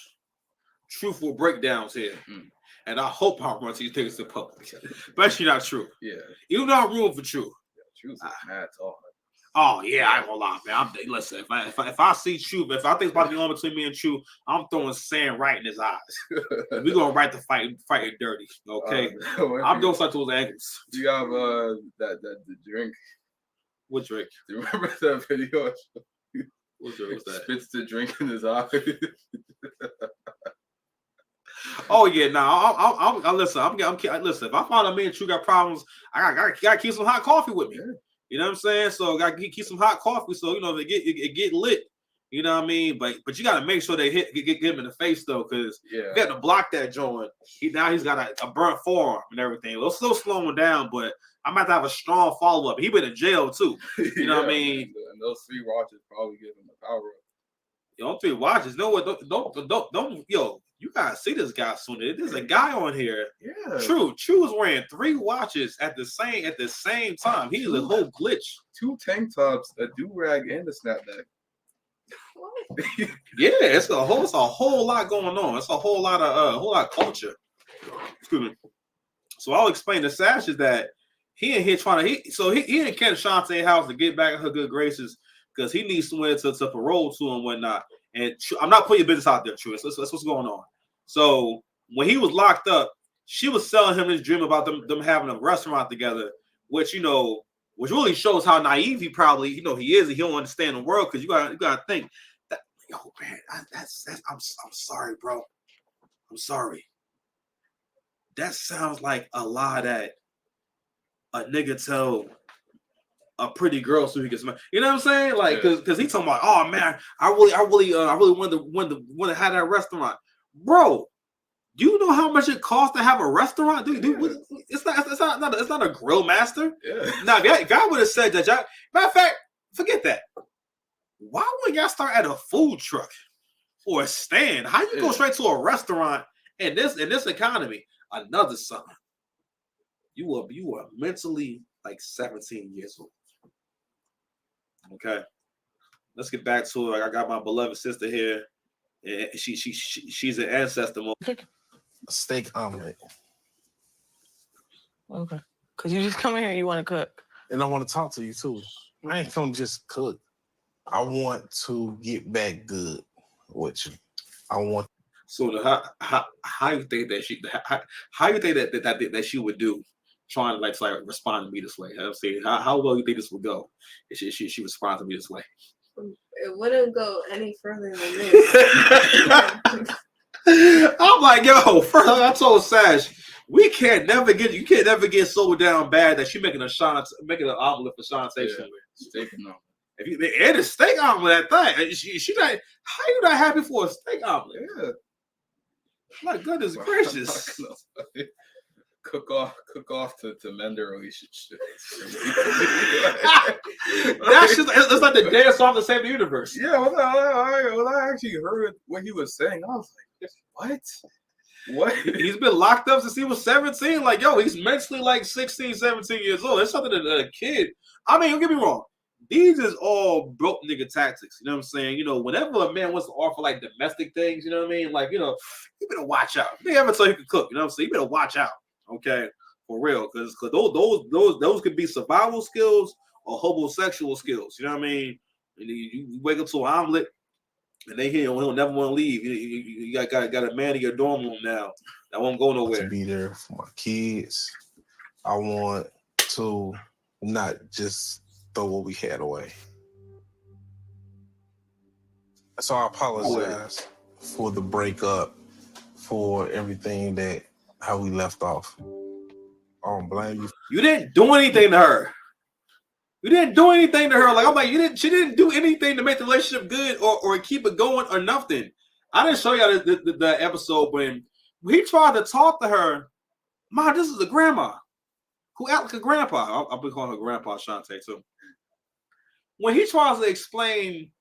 truthful breakdowns here, and I hope I run these things to public, but actually not true. Yeah, even though I'm room for truth. Yeah, truth is mad talk. Oh yeah, I ain't gonna lie, man. Listen, if I see truth, if I think it's about to be on between me and truth, I'm throwing sand right in his eyes. We're gonna write the fight it dirty. Okay, I'm doing something to his ankles. You have the drink. What drink? Do you remember that video? What drink was that? Spits the drink in his eye. Oh yeah, I listen. Listen. If I find out me and True got problems, I gotta keep some hot coffee with me. Yeah. You know what I'm saying? So gotta keep some hot coffee. So you know it get lit. You know what I mean? But you gotta make sure they get him in the face though, because you got to block that joint. He's got a burnt forearm and everything. We'll still slow him down, but I'm about to have a strong follow up. He been in jail too. You know what I mean? And those 3 watches probably give him the power up. Yo, 3 watches. No, don't. Yo, you gotta see this guy soon. There's a guy on here. Yeah. True was wearing 3 watches at the same time. He's a whole glitch. 2 tank tops, a do rag, and a snapback. Yeah, it's a whole lot going on. It's a whole lot of culture. Excuse me. So I'll explain the Sash is that he in here he didn't catch Shantae house to get back in her good graces because he needs somewhere to parole to and whatnot. And I'm not putting your business out there, True. That's what's going on. So when he was locked up, she was selling him this dream about them having a restaurant together, which really shows how naive he probably he is. And he don't understand the world because you gotta think that man, I'm sorry, bro. I'm sorry. That sounds like a lie that a nigga tell a pretty girl so he can smile. You know what I'm saying? Like, because he talking about, oh man, I really wanted to have that restaurant, bro. Do you know how much it costs to have a restaurant? Dude, it's not a grill master. Yeah. Now, if y'all would have said that, matter of fact, forget that. Why wouldn't y'all start at a food truck or a stand? How you go straight to a restaurant in this economy? Another summer, you are mentally like 17 years old. Okay, let's get back to it. I got my beloved sister here, and she's an ancestor. a steak omelet. Okay. Cause you just come in here and you want to cook. And I want to talk to you too. I ain't gonna just cook. I want to get back good with you. I want. So how you think that how you think that she would do trying to like respond to me this way? I'm saying how well you think this would go if she responds to me this way? It wouldn't go any further than this. I'm like, yo, first I told Sash, you can't never get so down bad that she making an omelet for Shantae. Steak and omelet. If you and a steak omelet, that thing, she not. How you not happy for a steak omelet? Yeah. My goodness gracious. Cook off to mend their relationship. That's just it's like the dance off the same universe. Yeah, when I actually heard what he was saying, I was like, what? He's been locked up since he was 17. Like, yo, he's mentally like 16, 17 years old. It's something that a kid. I mean, don't get me wrong. These is all broke nigga tactics. You know what I'm saying? You know, whenever a man wants to offer like domestic things, you know what I mean? Like, you know, you better watch out. They ever tell you can cook, you know what I'm saying? You better watch out. Okay, for real, because those could be survival skills or homosexual skills. You know what I mean? And you wake up to an omelet, and they he'll never want to leave. You got a man in your dorm room now that won't go nowhere. To be there for my kids. I want to not just throw what we had away. So I apologize for the breakup, for everything that how we left off. I don't blame you. You didn't do anything to her. You didn't do anything to her. Like I'm like, she didn't do anything to make the relationship good or keep it going or nothing. I didn't show y'all the episode when he tried to talk to her. Ma, this is a grandma who act like a grandpa. I've been calling her grandpa Shantae too. When he tries to explain,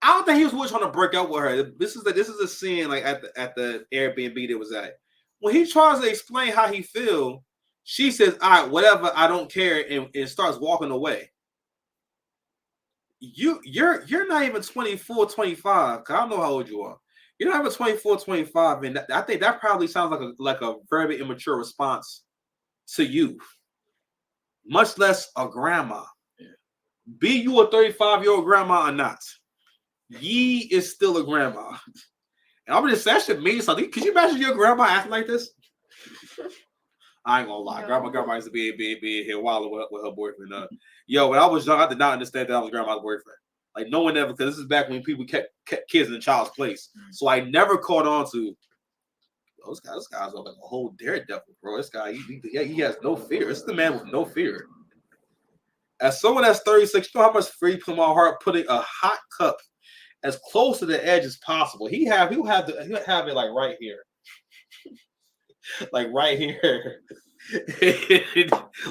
I don't think he was really trying to break up with her. This is a scene like at the Airbnb that was at. When he tries to explain how he feel, she says, all right, whatever, I don't care, and starts walking away. You're not even 24, 25, because I don't know how old you are. You're not even 24, 25, and I think that probably sounds like a very immature response to you, much less a grandma. Yeah. Be you a 35-year-old grandma or not, ye is still a grandma. And I'm just saying that should mean something. Could you imagine your grandma acting like this? I ain't gonna lie. No. Grandma used to be here wilding with her boyfriend. Yo, when I was young, I did not understand that I was grandma's boyfriend. Like no one ever, because this is back when people kept kids in the child's place. So I never caught on to this guy's like a whole daredevil, bro. This guy, he has no fear. This is the man with no fear. As someone that's 36, you know how much fear you put in my heart putting a hot cup as close to the edge as possible. He'll have it like right here. Like right here.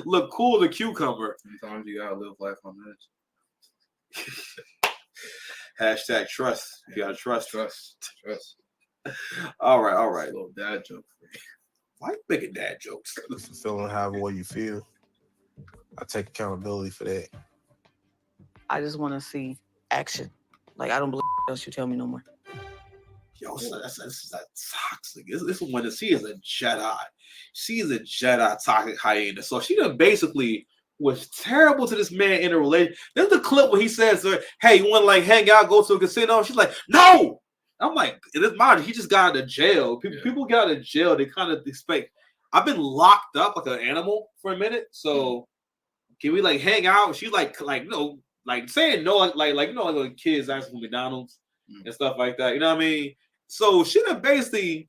Look cool as a cucumber. Sometimes you gotta live life on edge. Hashtag trust. You gotta trust. All right. A little dad joke for you. Why you making dad jokes? Feeling however you feel. I take accountability for that. I just want to see action. Like, I don't believe else you tell me no more. Yo, that's toxic. This one, she is a Jedi. She is a Jedi toxic hyena. So she done basically was terrible to this man in a relationship. There's the clip where he says to her, hey, you want to like hang out, go to a casino? She's like, no! I'm like, it's mine. He just got out of jail. People get out of jail, they kind of expect. I've been locked up like an animal for a minute, so can we like hang out? She's like no, like saying no, like you know, like kids asking for McDonald's and stuff like that. You know what I mean? So she done basically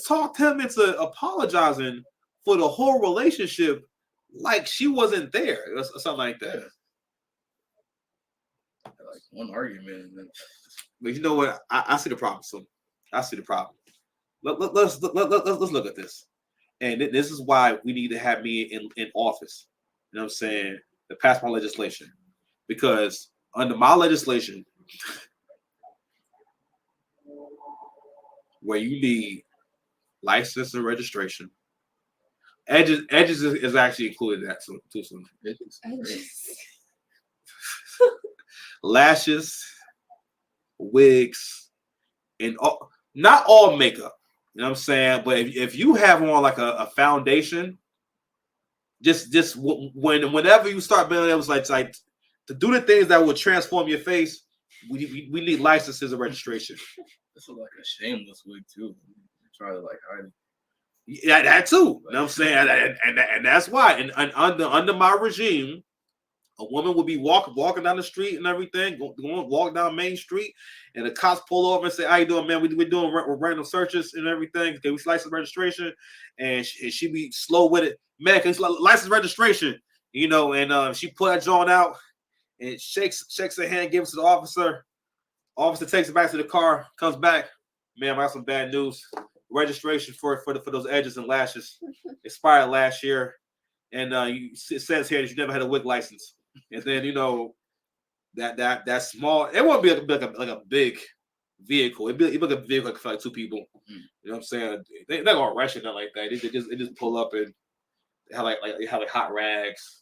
talked him into apologizing for the whole relationship, like she wasn't there or something like that. Like one argument, and then... But you know what? I see the problem. So I see the problem. Let's look at this, and this is why we need to have me in office. You know what I'm saying? To pass my legislation, because under my legislation, where you need license and registration, edges is actually included in that too. So lashes, wigs, and not all makeup. You know what I'm saying? But if you have on like a foundation, whenever you start being able to like to do the things that will transform your face, we need licenses and registration. This is like a shameless wig too. Try to like hide it. Yeah, that too. You know what I'm saying? And that's why. And under my regime, a woman would be walking down the street and everything, walk down Main Street, and the cops pull over and say, "How you doing, man? We're doing random searches and everything. Can we license registration?" And she be slow with it, man. Can you license registration? You know, and she pull that joint out and shakes her hand, gives it to the officer. Officer takes it back to the car, comes back. Man, I got some bad news. Registration for those edges and lashes expired last year, and it says here that you never had a wig license. And then that small, it won't be like a big vehicle. It'd be like a vehicle for like two people. You know what I'm saying? They're not gonna rush it nothing like that. They just pull up and they have like hot rags.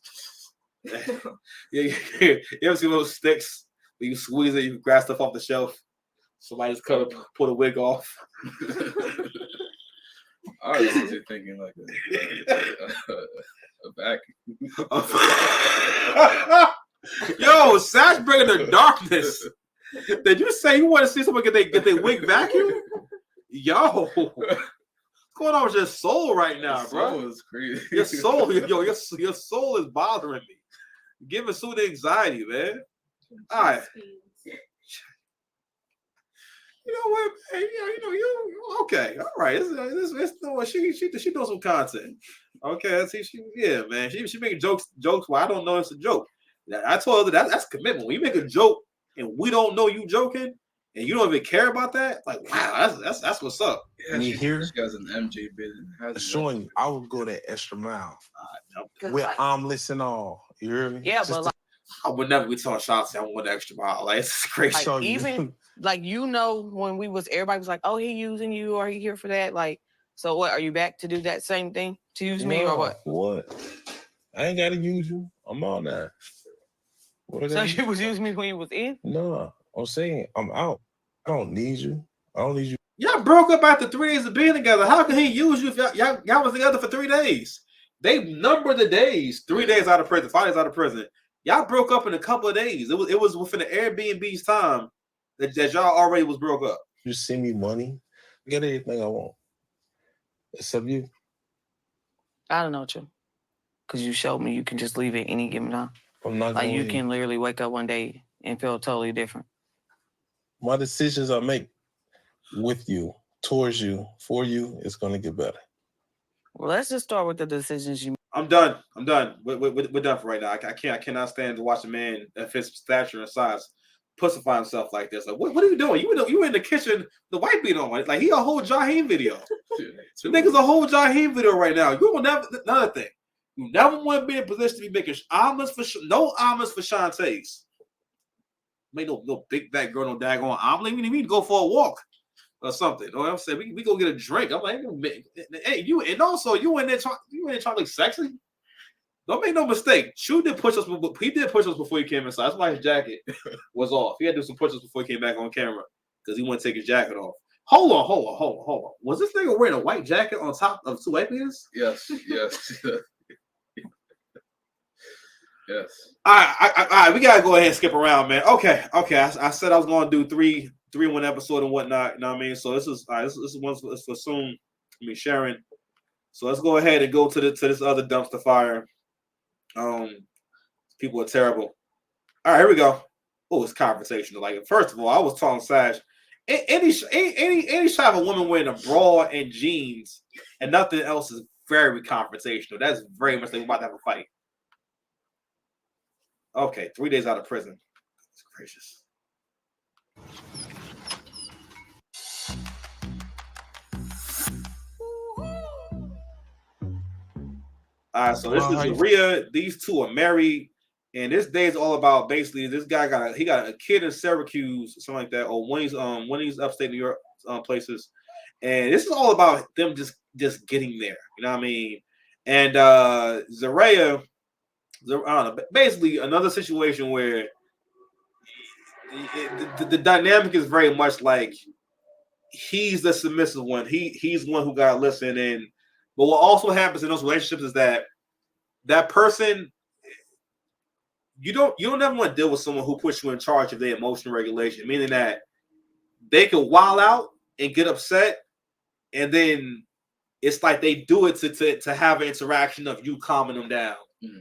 You ever see those sticks where you squeeze it, you grab stuff off the shelf? Somebody just come and pull the wig off. I was honestly thinking like a vacuum. Yo, Sash bringing the darkness. Did you say you want to see someone get their wig vacuum? Yo, what's going on with your soul right now, bro? Soul is crazy. Your soul, your soul is bothering me. Giving Sue the anxiety, man. All right. You know what, man? You okay? All right. She doing some content. Okay, man. She making jokes. Well, I don't know it's a joke. I told her that's commitment. When you make a joke and we don't know you joking, and you don't even care about that, like wow, that's what's up. Yeah, she has an MJ bid. Showing you, I would go that extra mile with omelets and all. You hear me? Yeah, but like, I would never be talking shots. I want an extra mile. Like it's crazy. like even like when we was everybody was like, oh, he using you or he here for that. Like, so what? Are you back to do that same thing to use me or what? What? I ain't gotta use you. I'm on that. So you was using me when you was in? No, I'm saying I'm out. I don't need you. I don't need you. Y'all broke up after 3 days of being together. How can he use you if y'all was together for 3 days? They numbered the days. 3 days out of prison, 5 days out of prison. Y'all broke up in a couple of days. It was within the Airbnb's time that y'all already was broke up. You send me money, I get anything I want. Except you. I don't know, Jim. Because you showed me you can just leave at any given time. I'm not like going you can literally wake up one day and feel totally different. My decisions I make with you, towards you, for you, it's gonna get better. Well, let's just start with the decisions you make. I'm done. We're done for right now. I cannot stand to watch a man of his stature and size pussify himself like this. Like, what are you doing? You in the kitchen, the white beat on. Like he a whole Jaheim video. The nigga's a whole Jaheim video right now. You will never. Another thing, you never want to be in a position to be making omelets for no omelets for Shantae's. Make no big fat girl no daggone omelet. We need to go for a walk or something. You know what I'm saying? We go get a drink. I'm like, hey, you and also you in there trying to look sexy. Don't make no mistake. He did push us before he came inside. That's why his jacket was off. He had to do some push-ups before he came back on camera because he wouldn't take his jacket off. Hold on. Was this nigga wearing a white jacket on top of two white beaters? Yes. Yes. All right. We gotta go ahead and skip around, man. Okay. I said I was gonna do three in one episode and whatnot. You know what I mean? So this is one for soon. Sharon. So let's go ahead and go to this other dumpster fire. People are terrible. All right, here we go. Oh, it's conversational. Like first of all, I was telling Sash, any shot of a woman wearing a bra and jeans and nothing else is very confrontational. That's very much like we're about to have a fight. Okay, 3 days out of prison. It's gracious. All right, so this is Maria. These two are married, and this day is all about basically this guy got a kid in Syracuse, something like that, or one of these upstate New York places, and this is all about them just getting there. You know what I mean? And Zaraya, I don't know, basically another situation where the dynamic is very much like he's the submissive one. He's one who gotta listen. But what also happens in those relationships is that person, you don't ever want to deal with someone who puts you in charge of their emotional regulation, meaning that they can wild out and get upset, and then it's like they do it to have an interaction of you calming them down,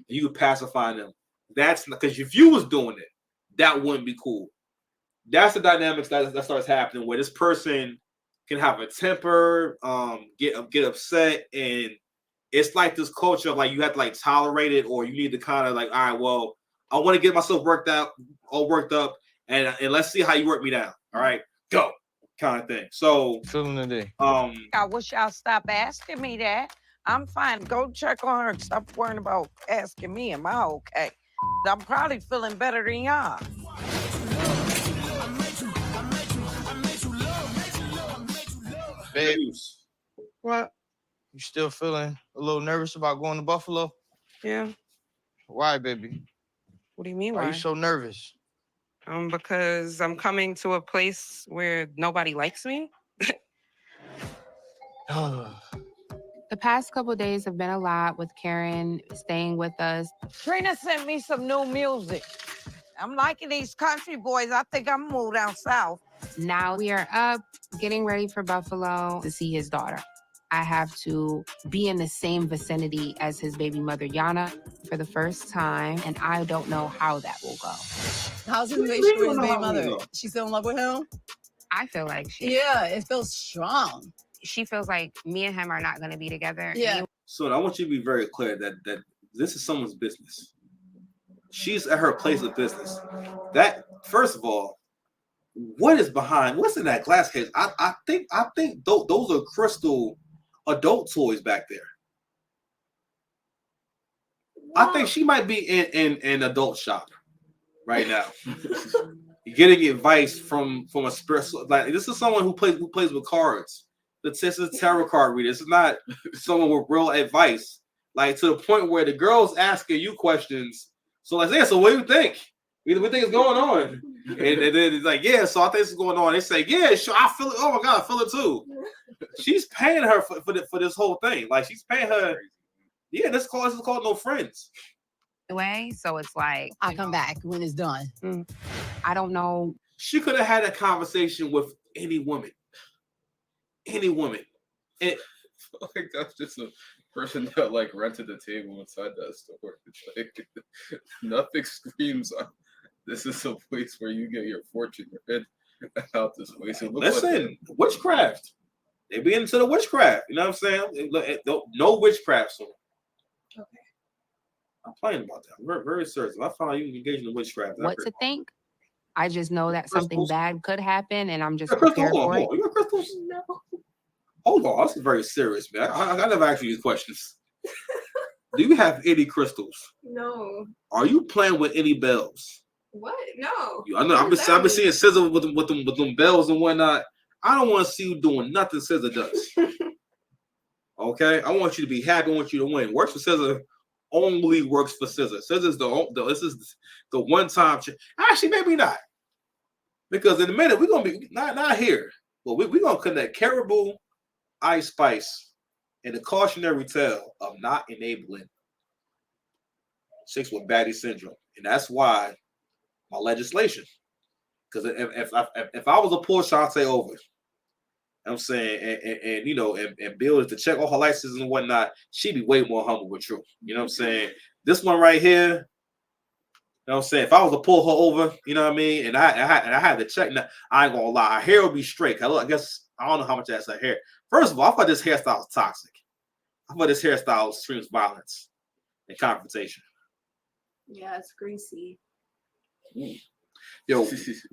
you pacifying them. That's because if you was doing it, that wouldn't be cool. That's the dynamics that starts happening where this person can have a temper, get upset, and it's like this culture of like you have to like tolerate it, or you need to kind of like, all right, well, I want to get myself worked up, and let's see how you work me down. All right, go, kind of thing. So feeling today. I wish y'all stop asking me that. I'm fine. Go check on her and stop worrying about asking me. Am I okay? I'm probably feeling better than y'all. Babe, what? You still feeling a little nervous about going to Buffalo? Yeah. Why, baby? What do you mean, Why why? are you so nervous? Because I'm coming to a place where nobody likes me. The past couple of days have been a lot with Karen staying with us. Trina sent me some new music. I'm liking these country boys. I think I'm gonna move down south. Now we are up, getting ready for Buffalo to see his daughter. I have to be in the same vicinity as his baby mother, Yana, for the first time, and I don't know how that will go. How's the relationship with his baby mother? She's still in love with him? I feel like Yeah, it feels strong. She feels like me and him are not going to be together. Yeah. So I want you to be very clear that this is someone's business. She's at her place of business. That, first of all, what's in that glass case? I think those are crystal adult toys back there. I think she might be in an adult shop right now, getting advice from a spirit. Like, this is someone who plays with cards. This is a tarot card reader. This is not someone with real advice. Like, to the point where the girl's asking you questions. So like, yeah, so what do you think? What do you think is going on? And then it's like, yeah, so I think this is going on. They say, yeah, sure, I feel it. Oh my God, I feel it too. She's paying her for this whole thing. Like, she's paying her. Yeah, this is called No Friends. Way, so it's like I'll come back when it's done. I don't know. She could have had a conversation with any woman. Any woman. Like, that's just a person that like rented a table inside that store. It's like nothing screams this is a place where you get your fortune read out this place. Listen, witchcraft. They be into the witchcraft. You know what I'm saying? No witchcraft. So okay. I'm playing about that. We're very serious. If I find out you engage in the witchcraft, What to think? I just know that something bad could happen, and I'm just Crystal, prepared for it. You got crystals? No. Hold on, this is very serious, man. I never asked you these questions. Do you have any crystals? No. Are you playing with any bells? What? No. I know. I've been seeing SZA with them bells and whatnot. I don't want to see you doing nothing SZA does. Okay, I want you to be happy. I want you to win. Works for SZA. Only works for SZA. SZA this is the one time. Actually, maybe not, because in a minute we're gonna be not here, but we're gonna connect Caribou, Ice Spice, and the cautionary tale of not enabling chicks with baddie syndrome, and that's why my legislation. Because if I was a poor Shantae over, I'm saying, and you know, and Bill is to check all her licenses and whatnot, she'd be way more humble with truth. You know what I'm saying? This one right here, you know what I'm saying? If I was to pull her over, you know what I mean, and I had to check. Now, I ain't gonna lie, her hair would be straight. I guess I don't know how much that's her hair. First of all, I thought this hairstyle was toxic. I thought this hairstyle screams violence and confrontation. Yeah, it's greasy. Yo,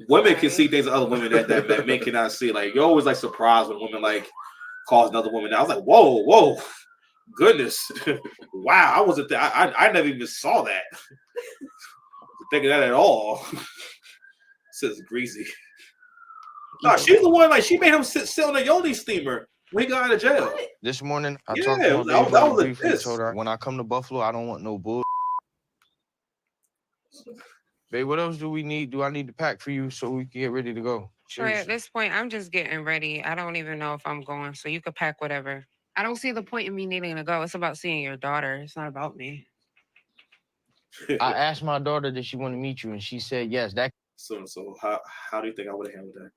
women can see things that other women that men cannot see. Like, you're always like surprised when women like calls another woman. I was like, whoa, goodness, wow! I wasn't there. I never even saw that. Thinking that at all. Says greasy. No, she's the one. Like, she made him sit on the Yoni steamer when he got out of jail. What? This morning, I Yeah, talked to my that baby was briefly, this. told her when I come to Buffalo, I don't want no bull. Babe, what else do we need? Do I need to pack for you so we can get ready to go? Troy, at this point, I'm just getting ready. I don't even know if I'm going, so you could pack whatever. I don't see the point in me needing to go. It's about seeing your daughter. It's not about me. I asked my daughter that she wanted to meet you, and she said yes. That. So how do you think I would have handled that?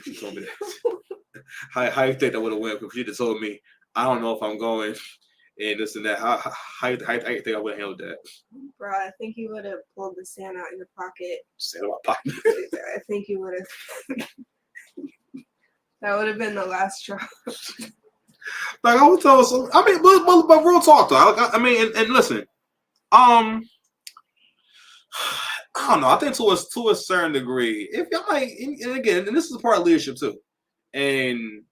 She told me that. How you think that would have went? Because she just told me, I don't know if I'm going, and this and that. How you think I would have handled that? Bro, I think you would have pulled the sand out of your pocket. Sand out my pocket. I think you would have. That would have been the last straw. Like I would tell some. I mean, but real talk though. I mean, and listen. I don't know. I think to a certain degree, if y'all like, and again, and this is a part of leadership too, and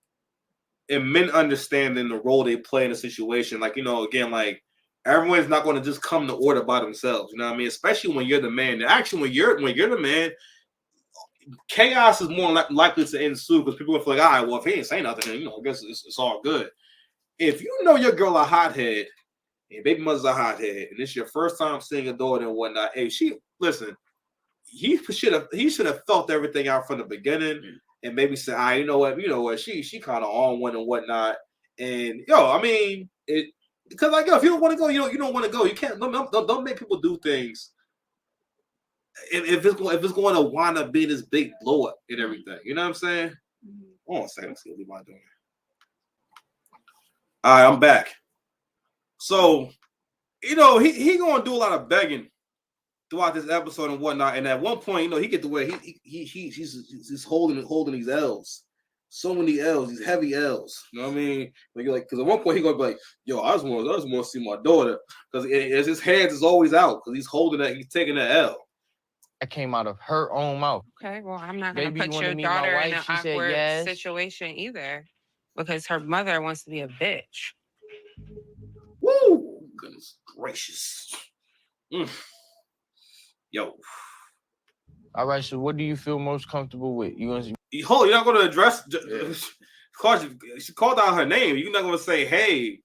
men understanding the role they play in a situation. Like, you know, again, like everyone's not going to just come to order by themselves. You know what I mean? Especially when you're the man. Actually, when you're the man, chaos is more likely to ensue because people will feel like, all right, well, if he ain't saying nothing, then, you know, I guess it's all good. If you know your girl a hothead, and baby mother's a hothead, and it's your first time seeing a daughter and whatnot, hey, he should have felt everything out from the beginning, and maybe say, "Ah, you know what, she kind of on one and whatnot." And I mean, because like, if you don't want to go, you don't want to go. You can't don't make people do things. If it's going to wind up being this big blow up and everything, you know what I'm saying? Hold on a second, let's see what I'm doing. All right, I'm back. So, he gonna do a lot of begging throughout this episode and whatnot. And at one point, he get to where he's holding these L's, so many L's, these heavy L's. You know what I mean? Like, because at one point he gonna be like, "Yo, I just want to see my daughter," because his hands is always out because he's holding that, he's taking that L. That came out of her own mouth. Okay, well, I'm not going Baby to put wanted your to meet my daughter in wife. an She said awkward yes. situation either because her mother wants to be a bitch. Woo! Goodness gracious. Yo. All right, so what do you feel most comfortable with? You're not going to address. She called out her name. You're not going to say, "Hey,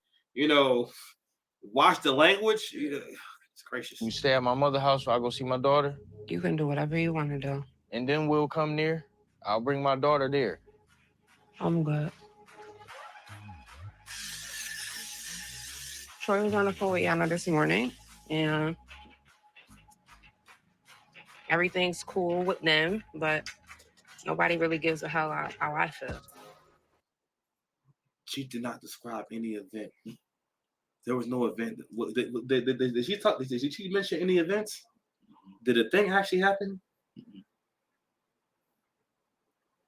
watch the language." It's gracious. You stay at my mother's house, so I go see my daughter. You can do whatever you want to do. And then we'll come there. I'll bring my daughter there. I'm good. Troy was on the phone with Yana this morning, and everything's cool with them, but nobody really gives a hell how I feel. She did not describe any event. There was no event. Did she talk? Did she mention any events? Did a thing actually happen?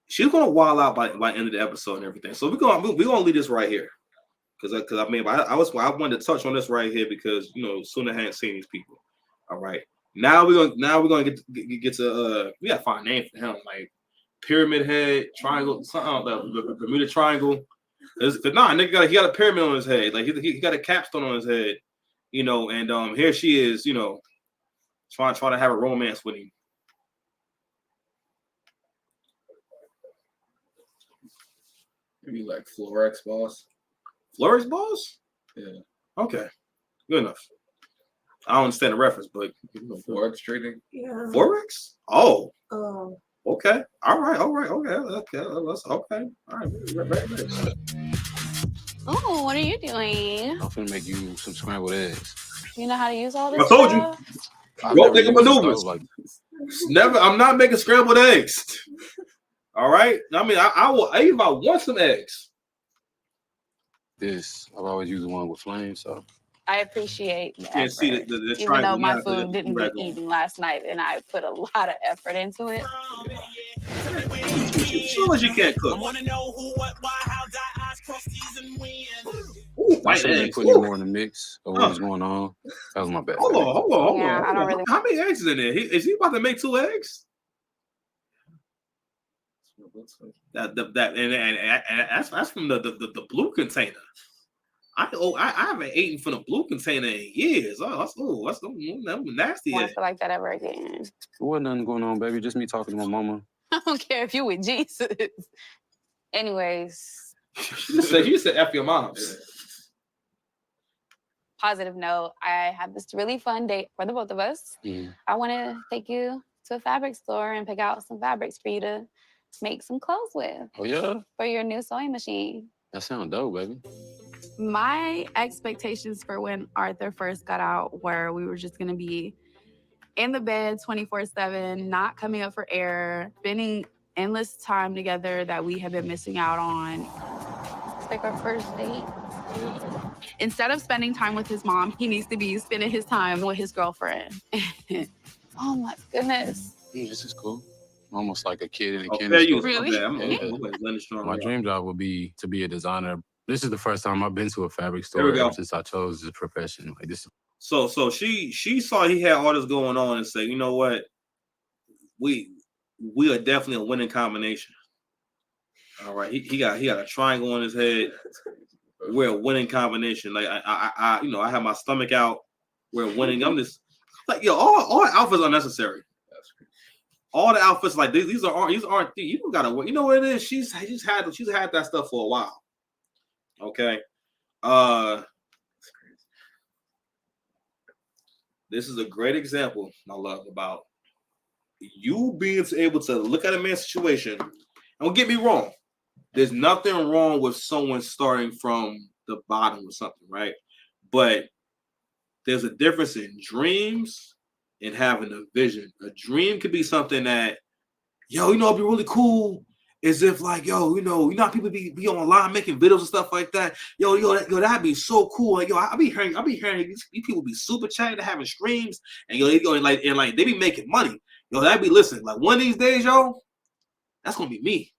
She's gonna wild out by the end of the episode and everything. So we're gonna leave this right here, because I wanted to touch on this right here because soon I hadn't seen these people. All right, now we're gonna get to we gotta find a name for him, like Pyramid Head, Triangle, something the Bermuda Triangle. Because he got a pyramid on his head, like he got a capstone on his head, and here she is, trying to have a romance with him. Maybe like Florex Boss. Florex Boss? Yeah. Okay. Good enough. I don't understand the reference, but Forex trading. Yeah. Forex? Oh. Oh. Okay. All right. Okay. That's okay. All right. Very. Oh, what are you doing? I'm finna make you some scrambled eggs. You know how to use all this I told stuff? you. Don't think of maneuvers. Never. I'm not making scrambled eggs. All right. I mean, I will if I want some eggs. I've always used the one with flame, so. I appreciate the You can't see effort. the Even though my now, food didn't get eaten last night, and I put a lot of effort into it. As soon as you can't cook. I should have been putting more in the mix of what was going on. That was my bad. Hold on. Yeah, I don't really. How many eggs is in there? Is he about to make 2 eggs? That and that's from the blue container. I haven't eaten from the blue container in years. That's nasty. I won't feel like that ever again. There wasn't nothing going on, baby. Just me talking to my mama. I don't care if you with Jesus. Anyways. You said F your moms. Positive note, I had this really fun date for the both of us. Yeah. I want to thank you to a fabric store and pick out some fabrics for you to make some clothes with. Oh yeah, For your new sewing machine. that sounds dope, baby. My expectations for when Arthur first got out were we were just gonna be in the bed 24/7, not coming up for air, spending endless time together that we have been missing out on. It's like our first date. Instead of spending time with his mom, he needs to be spending his time with his girlfriend. Oh my goodness. Yeah, this is cool. Almost like a kid in a Oh, candy fair use. store. Okay, I'm Yeah. like Lennon Strong. My dream job would be to be a designer. This is the first time I've been to a fabric There we store go. ever since I chose this profession. Like this. So she saw he had all this going on and said, you know what, we are definitely a winning combination. All right, he got a triangle on his head. We're a winning combination. Like I you know, I have my stomach out. We're winning. I'm just like, yo, all outfits are necessary. All the outfits like these aren't you don't gotta work. You know what it is? She's had that stuff for a while. Okay. This is a great example, my love, about you being able to look at a man's situation. And don't get me wrong, there's nothing wrong with someone starting from the bottom or something, right? But there's a difference in dreams and having a vision. A dream could be something that, yo, you know, it'd be really cool. As if like, yo, you know how people be online making videos and stuff like that. Yo, that'd be so cool. Like, yo, I be hearing these people be super chatting, having streams, and they be making money. Yo, that'd be listen. Like one of these days, yo, that's gonna be me.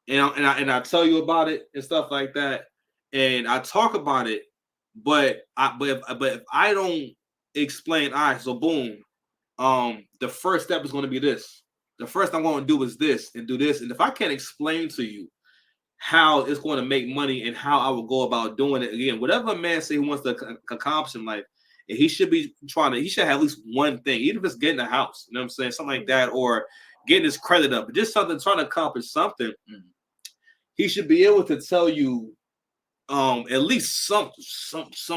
And I tell you about it and stuff like that, and I talk about it, but if I don't explain, all right, so boom, the first step is gonna be this. The first thing I'm going to do is this and do this. And if I can't explain to you how it's going to make money and how I will go about doing it, again, whatever a man say he wants to accomplish in life, he should be he should have at least one thing, even if it's getting a house, you know what I'm saying? Something like that, or getting his credit up, but just something, trying to accomplish something. He should be able to tell you at least some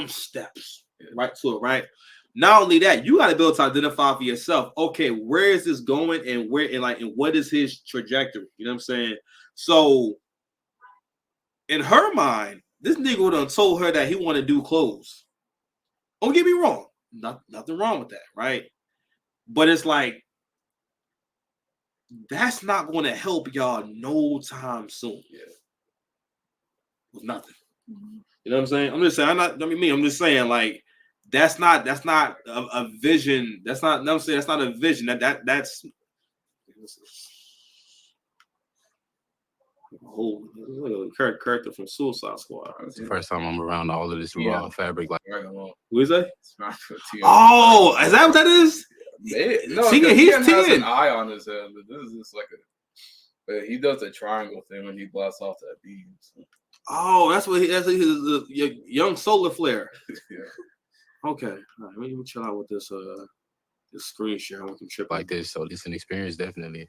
steps right to it, right? Not only that, you got to be able to identify for yourself, okay, where is this going and what is his trajectory? You know what I'm saying? So in her mind, this nigga would have told her that he want to do clothes. Don't get me wrong. Nothing wrong with that, right? But it's like, that's not going to help y'all no time soon. Yeah. With nothing. You know what I'm saying? I'm just saying, I'm just saying, like, that's not a vision. That's not, no, I'm saying that's not a vision. That's whole character from Suicide Squad. It's the first time I'm around all of this raw fabric. Like, who is that? Oh, is that what that is? No, he's has 10. an eye on his head, but this is just like but he does a triangle thing when he blasts off that beam. So. Oh, that's what that's his young solar flare. Yeah. Okay, all right, let me chill out with this screen share. I want them trip like this, so it's an experience, definitely.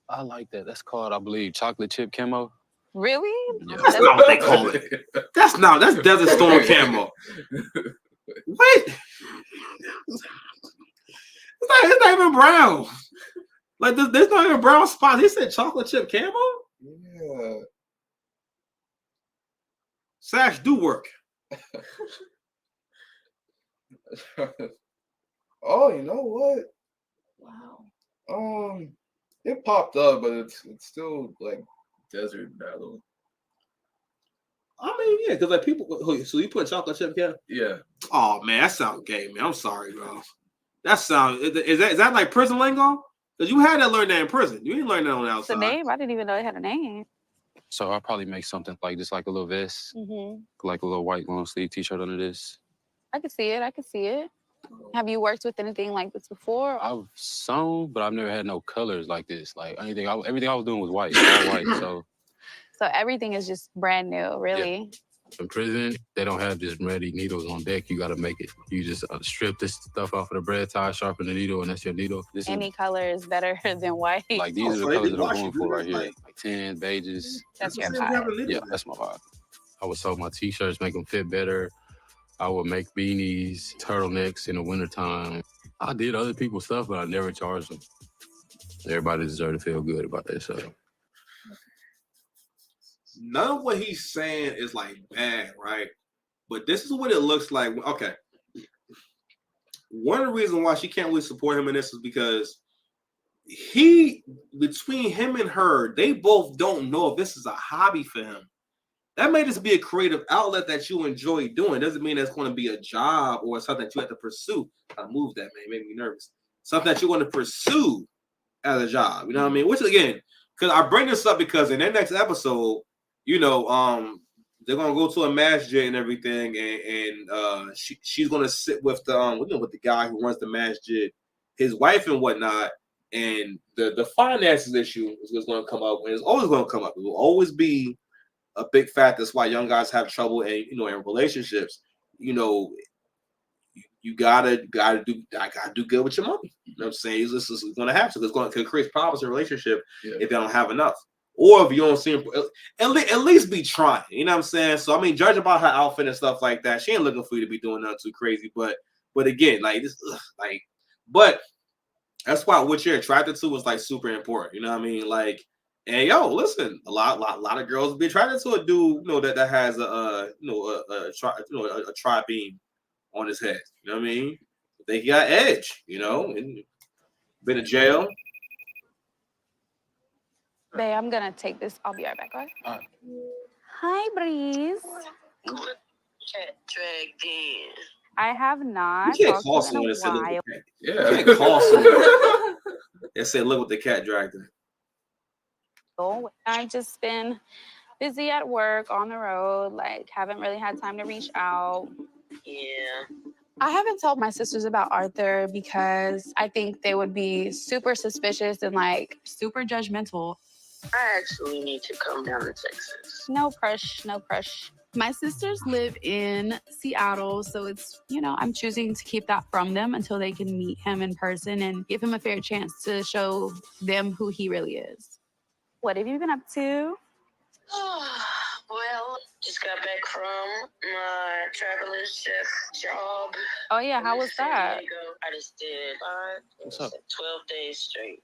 I like that. That's called, I believe, chocolate chip camo. Really? Yeah. That's not what they call it. That's Desert Storm camo. Wait, it's not even brown. Like there's not even brown spots. He said chocolate chip camo. Yeah. Sash do work. Oh, you know what? Wow. It popped up, but it's still like desert battle. I mean, yeah, because like people. So you put chocolate chip camo? Yeah. Oh man, that sounds gay, man. I'm sorry, bro. That sounds is that like prison lingo? Because you had to learn that in prison. You didn't learn that on the It's a outside. name? I didn't even know it had a name. So I'll probably make something like this, like a little vest, like a little white long sleeve t-shirt under this. I can see it. Have you worked with anything like this before? I've sewn, but I've never had no colors like this. Like everything I was doing was white, all white. So everything is just brand new, really. Yeah. In prison, they don't have just ready needles on deck. You got to make it. You just strip this stuff off of the bread tie, sharpen the needle, and that's your needle. Any color is better than white. Like these are the colors that I'm going for right here. Like tan, beiges. That's your vibe. Yeah, that's my vibe. I would sew my t-shirts, make them fit better. I would make beanies, turtlenecks in the wintertime. I did other people's stuff, but I never charged them. Everybody deserves to feel good about themselves. None of what he's saying is like bad, right? But this is what it looks like. Okay. One of the reasons why she can't really support him in this is because between him and her, they both don't know if this is a hobby for him. That may just be a creative outlet that you enjoy doing. Doesn't mean that's going to be a job or something that you have to pursue. I moved that, man. It made me nervous. Something that you want to pursue as a job. You know what I mean? Which again, because I bring this up because in their next episode, they're gonna go to a masjid and everything, and she's gonna sit with the guy who runs the masjid, his wife and whatnot, and the finances issue is going to come up, and it's always going to come up. It will always be a big factor. That's why young guys have trouble in relationships. You gotta do good with your money. You know what I'm saying? This is going to happen. It's going to create problems in a relationship if they don't have enough. Or if you don't see him, at least be trying. You know what I'm saying? So, I mean, judging by her outfit and stuff like that, she ain't looking for you to be doing nothing too crazy. But again, but that's why what you're attracted to is like super important. You know what I mean? Like, and listen, a lot of girls be attracted to a dude, that has a tri-beam on his head. You know what I mean? They got edge. And been in jail. Babe, I'm gonna take this. I'll be right back. All right. Hi, Breeze. Cat dragged in. I have not. You can't call someone and say, look what the cat. Yeah, you can't call someone and say, look what the cat dragged in. I've just been busy at work, on the road, haven't really had time to reach out. Yeah. I haven't told my sisters about Arthur because I think they would be super suspicious and super judgmental. I actually need to come down to Texas. No crush. My sisters live in Seattle, so it's, I'm choosing to keep that from them until they can meet him in person and give him a fair chance to show them who he really is. What have you been up to? Well, just got back from my traveling chef job. Oh, yeah. How was that? I just did 12 days straight.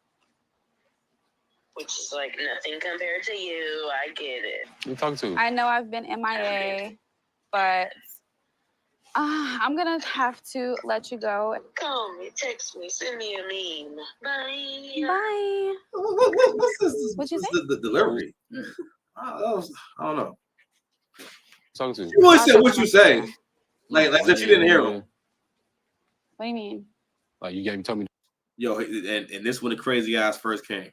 Which is nothing compared to you. I get it. Who you talking to? I know I've been MIA, but I'm going to have to let you go. Call me, text me, send me a meme. Bye. Bye. What's this? What'd you say? The delivery. I don't know. Talking to you. You want to say what you say. Like that you didn't hear him. What do you mean? Like you told me. Yo, and this when the crazy eyes first came.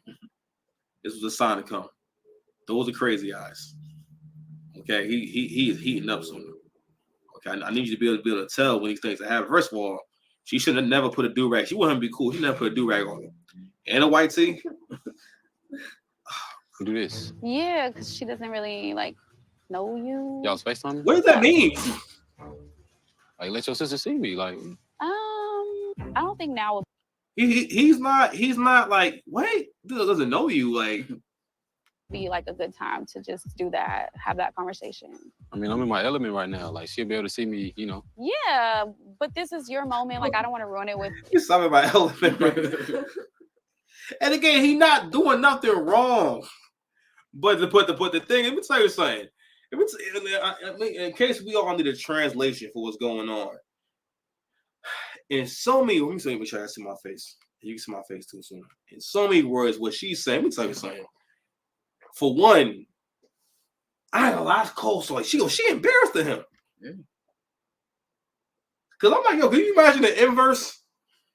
This was a sign to come. Those are crazy eyes. Okay, he is heating up soon. Okay, I need you to be able to tell when these things are happening. First of all, she should have never put a do-rag. She wanted him to be cool. She never put a do-rag on him. And a white tee. Do this. Yeah, because she doesn't really know you. Y'all FaceTime? What does that mean? Let your sister see me. I don't think now. He's not wait, doesn't know you Be a good time to just do that, have that conversation. I mean, I'm in my element right now. She'll be able to see me, Yeah, but this is your moment. I don't want to ruin it with. He's talking about element right. And again, he not doing nothing wrong. But to put the thing, let me tell you something. In case we all need a translation for what's going on. In so many, let me try to see my face. You can see my face too soon. In so many words, what she's saying, let me tell you something. For one, I ain't gonna lie, cold. So she embarrassed to him. Yeah. Cause I'm yo, can you imagine the inverse?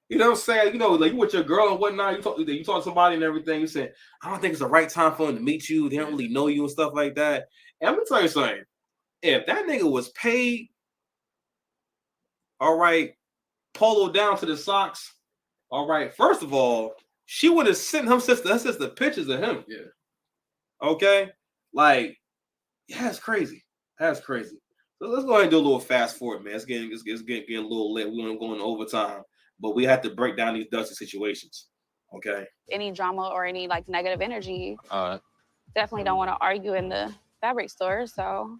You know what I'm saying? You with your girl and whatnot, you talk to somebody and everything, you say, I don't think it's the right time for him to meet you. They don't really know you and stuff like that. And I'm gonna tell you something. If that nigga was paid, all right, polo down to the socks, all right, first of all, she would have sent her sister pictures of him. Yeah. Okay? That's crazy. That's crazy. So let's go ahead and do a little fast forward, man. It's getting a little lit. We're gonna go into overtime. But we have to break down these dusty situations, okay? Any drama or any negative energy. All right. Definitely don't want to argue in the fabric store. So.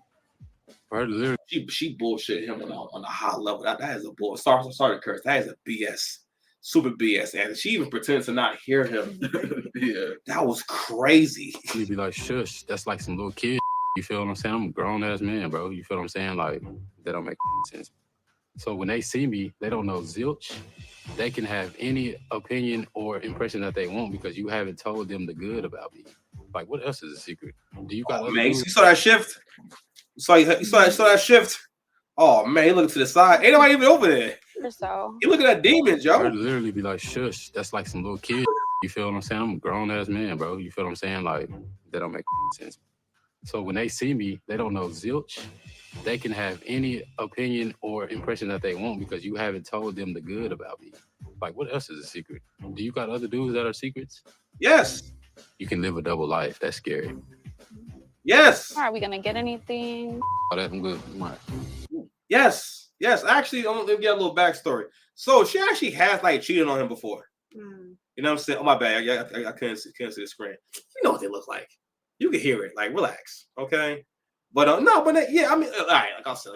She bullshit him on a high level. That is a bull. Sorry to curse. That is a BS. super BS. And she even pretends to not hear him. Yeah. That was crazy. You'd be like, shush, that's like some little kid. You feel what I'm saying? I'm a grown ass man, bro. You feel what I'm saying? Like, that don't make sense. So when they see me, they don't know zilch. They can have any opinion or impression that they want because you haven't told them the good about me. Like, what else is a secret? Do you got Man, you saw that shift? You saw that shift? Oh man, he looking to the side. Ain't nobody even over there. So You looking at demons, yo. I'd literally be like, shush, that's like some little kid. You feel what I'm saying? I'm a grown ass man, bro. You feel what I'm saying? Like, that don't make sense. So when they see me, they don't know zilch. They can have any opinion or impression that they want because you haven't told them the good about me. Like, what else is a secret? Do you got other dudes that are secrets? Yes. You can live a double life. That's scary. Yes. are we gonna get anything? Oh, that's good. Right. Yes. Actually, I'm gonna get a little backstory. So she actually has like cheated on him before. You know what I'm saying? Oh my bad. I can't see the screen. You know what they look like. You can hear it. Like, relax, okay? But yeah. I mean, all right. Like I'll say,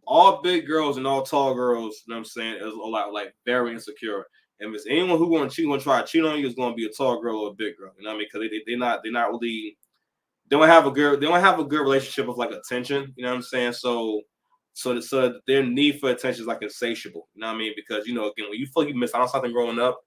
all big girls and all tall girls. You know what I'm saying? Is a lot like very insecure. And if it's anyone who gonna try to cheat on you, is gonna be a tall girl or a big girl. You know what I mean? Because they're not really. They don't have a good relationship of like attention. You know what I'm saying? So their need for attention is like insatiable. You know what I mean? Because again, when you feel like you missed out on something growing up,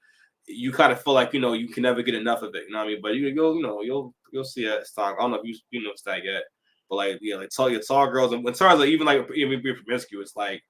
you kind of feel like you can never get enough of it. You know what I mean? But you'll see it as time. I don't know if you noticed that yet, but like tall girls, and in terms of even being promiscuous, like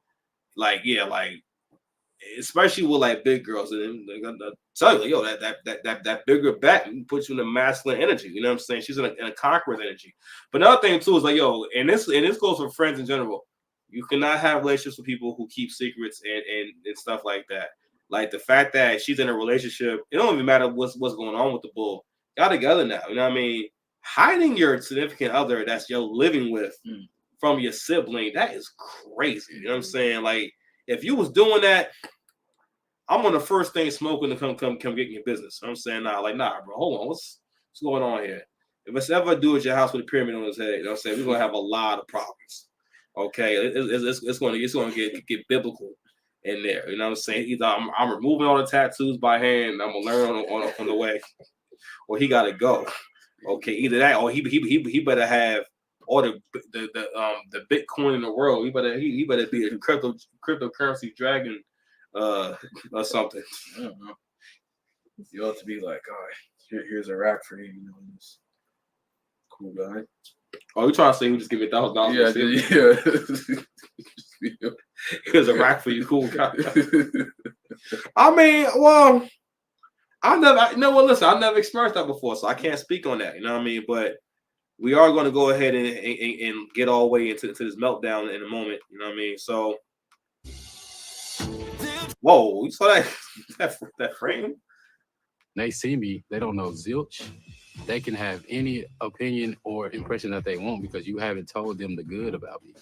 especially with like big girls, and they're gonna tell you, that bigger back puts you in a masculine energy. You know what I'm saying? She's in a conqueror's energy. But another thing too is like, and this goes for friends in general. You cannot have relationships with people who keep secrets and stuff like that. Like the fact that she's in a relationship, it don't even matter what's going on with the bull. Y'all together now. You know what I mean? Hiding your significant other that's you're living with from your sibling, that is crazy. You know what I'm saying? Like, if you was doing that, I'm on the first thing smoking to come get your business. You know what I'm saying? Nah, bro, hold on. What's going on here? If it's ever a dude at your house with a pyramid on his head, you know what I'm saying? We're gonna have a lot of problems. Okay, it's gonna get biblical in there. You know what I'm saying? Either I'm removing all the tattoos by hand, and I'm gonna learn on the way, or he gotta go. Okay, either that or he better have all the Bitcoin in the world. He better be a cryptocurrency dragon or something. I don't know. You ought to be like, all right, here's a rack for you. This cool guy. Oh, you trying to say who just give me $1,000? Yeah. Here's a rack for you, cool guy. I mean, well, I've never experienced that before, so I can't speak on that. You know what I mean? But we are going to go ahead and get all the way into this meltdown in a moment. You know what I mean? So, whoa, you saw that frame? They see me, they don't know zilch. They can have any opinion or impression that they want because you haven't told them the good about me.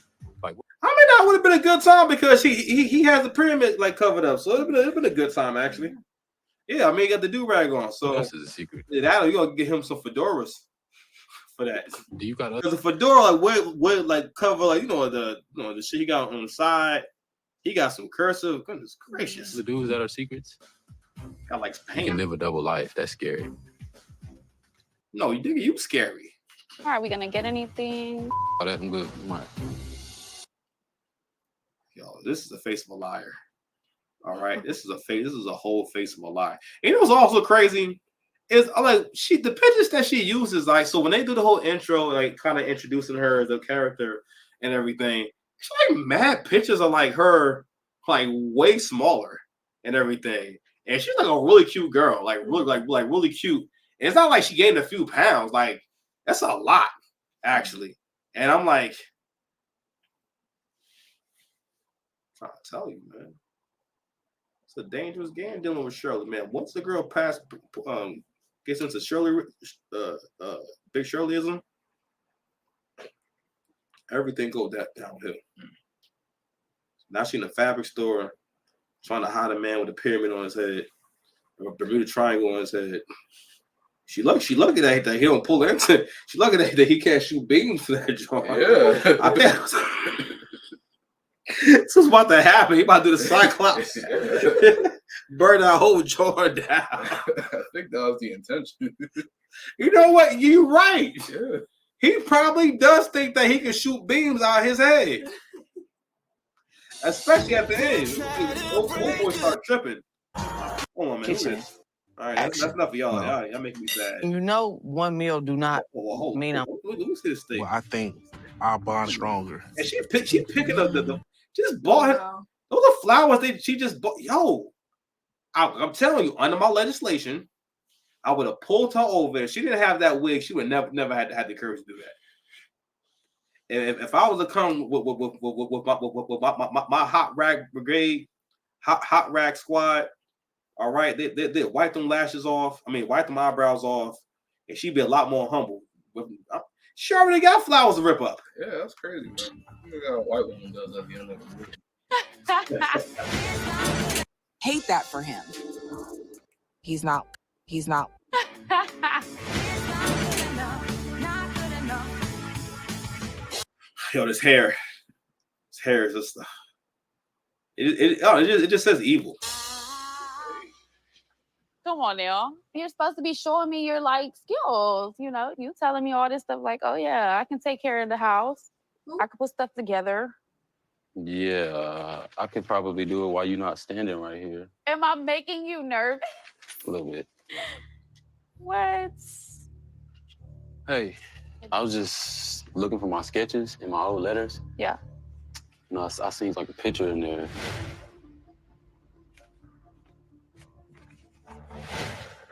Like, I mean, that would have been a good time because he has the pyramid like covered up, so it'd been a good time actually. Yeah, I mean, he got the do-rag on, so this is a secret. You gotta get him some fedoras for that. Do you got because a fedora would like cover like the shit he got on the side. He got some cursive. Goodness gracious, the dudes that are secrets. Got like pain. You can live a double life. That's scary. No, you scary. Are we gonna get anything? Oh, that's good. Right. Yo, this is the face of a liar. All right, this is a whole face of a lie. And it was also crazy. Is like the pictures that she uses, like, so when they do the whole intro, like kind of introducing her as a character and everything, it's like mad pictures of like her like way smaller and everything. And she's like a really cute girl, like really cute. And it's not like she gained a few pounds, like that's a lot, actually. And I'm like, I'm trying to tell you, man. It's a dangerous game dealing with Shirley, man. Once the girl gets into Shirley, big Shirleyism, everything goes downhill. Now she's in a fabric store trying to hide a man with a pyramid on his head, or a Bermuda Triangle on his head. She lucky that he don't pull her into. She lucky that he can't shoot beams for that joint. Yeah, I think this is about to happen. He about to do the Cyclops. burn that whole joint down. I think that was the intention. You know what? You're right. Yeah. He probably does think that he can shoot beams out of his head. Especially at the end. Old boy start tripping. Hold on, man. Kitchen. All right, that's enough of y'all. Y'all making me sad. You know, one meal do not mean I'm. Let me see this thing. Well, I think our bond stronger. And she picking up the just bought her. Those are flowers she just bought. Yo, I'm telling you, under my legislation, I would have pulled her over. If she didn't have that wig, she would never had the courage to do that. And if I was to come with my hot rag brigade, hot rag squad, all right, they wipe them lashes off. I mean, wipe them eyebrows off, and she'd be a lot more humble. She already got flowers to rip up. Yeah, that's crazy, man. You got a white woman does at the end of the movie. Hate that for him. He's not. Yo, this hair is just it just says evil. Come on now. You're supposed to be showing me your like skills. You know, you telling me all this stuff like, oh yeah, I can take care of the house. I can put stuff together. Yeah, I could probably do it while you're not standing right here. Am I making you nervous? A little bit. What? Hey, I was just looking for my sketches and my old letters. Yeah. You know, I seen like a picture in there.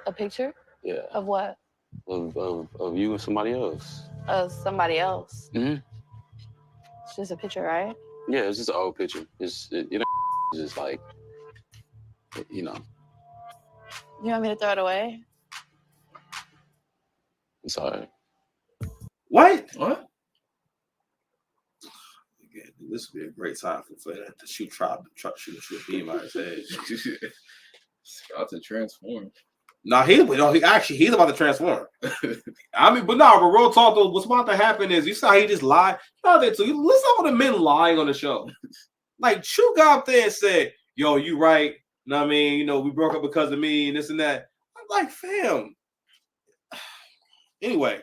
A picture? Yeah. Of what? Of you and somebody else. Of somebody else. Mm-hmm. It's just a picture, right? Yeah, it's just an old picture. It's just like, you know. You want me to throw it away? I'm sorry. What? Again, this would be a great time for that to shoot a beam out of his head. It's about to transform. He's about to transform. I mean, but real talk though, what's about to happen is you saw he just lied. Listen to all the men lying on the show. Like True got up there and said, "Yo, you right? Know what I mean? You know, we broke up because of me and this and that." I'm like, fam. Anyway,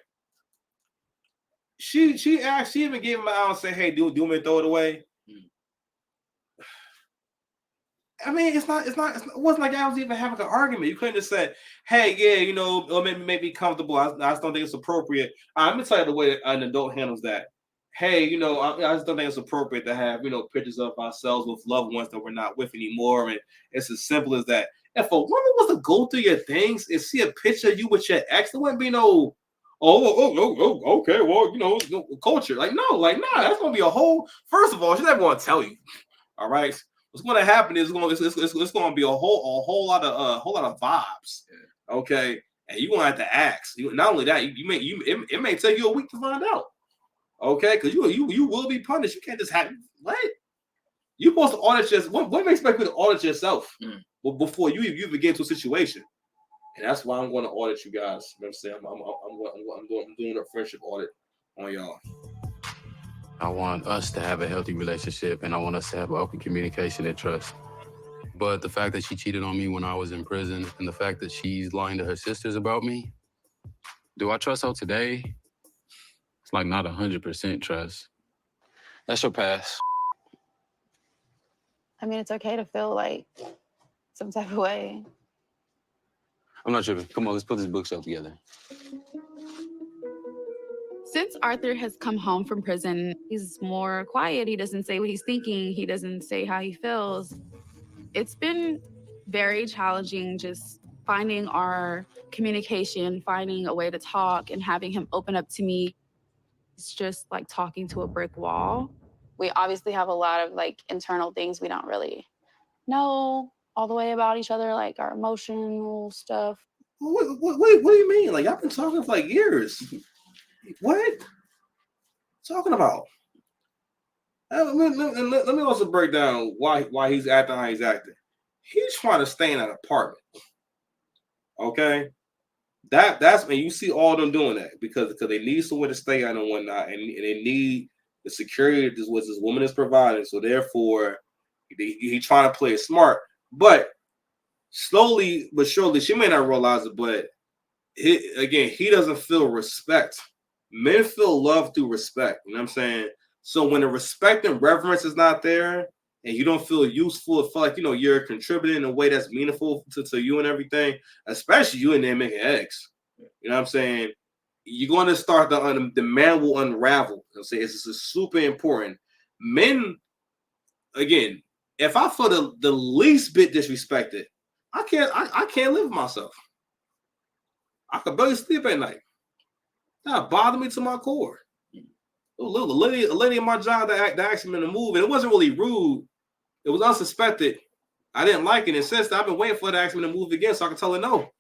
she even gave him an out and said, "Hey, do you want me to throw it away?" I mean, it wasn't like I was even having an argument. You couldn't have said, "Hey, yeah, you know, or maybe be comfortable. I just don't think it's appropriate." Let me tell you the way an adult handles that. Hey, you know, I just don't think it's appropriate to have, you know, pictures of ourselves with loved ones that we're not with anymore. And it's as simple as that. If a woman was to go through your things and see a picture of you with your ex, there wouldn't be no, okay, well, you know, culture. Like, no, that's gonna be a whole. First of all, she's never gonna tell you. All right. What's going to happen is it's going to be a whole lot of vibes, okay? And you're going to have to ask. Not only that, it may take you a week to find out, okay? Because you will be punished. You can't just have what? You're supposed to audit yourself. What makes you to audit yourself before you even get into a situation? And that's why I'm going to audit you guys. You know what I'm saying? I'm doing a friendship audit on y'all. I want us to have a healthy relationship, and I want us to have open communication and trust. But the fact that she cheated on me when I was in prison, and the fact that she's lying to her sisters about me, do I trust her today? It's like not 100% trust. That's your past. I mean, it's okay to feel like some type of way. I'm not tripping. Come on, let's put this bookshelf together. Since Arthur has come home from prison, he's more quiet. He doesn't say what he's thinking. He doesn't say how he feels. It's been very challenging just finding our communication, finding a way to talk, and having him open up to me. It's just like talking to a brick wall. We obviously have a lot of like internal things we don't really know all the way about each other, like our emotional stuff. What do you mean? Like, I've been talking for like years. What? Talking about? Let me also break down why he's acting how he's acting. He's trying to stay in an apartment. Okay? That's when you see all of them doing that because they need somewhere to stay at and whatnot, and they need the security that this woman is providing. So therefore, he's trying to play it smart. But slowly but surely, she may not realize it, but he doesn't feel respect. Men feel love through respect. You know what I'm saying? So when the respect and reverence is not there, and you don't feel useful, feel like you're contributing in a way that's meaningful to you and everything, especially you in there making eggs. You know what I'm saying? You're going to start the man will unravel. I'm saying it's super important. Men, again, if I feel the least bit disrespected, I can't live with myself. I could barely sleep at night. That bothered me to my core. A lady in my job that asked me to move, and it wasn't really rude. It was unsuspected. I didn't like it, and since I've been waiting for her to ask me to move again so I can tell her no.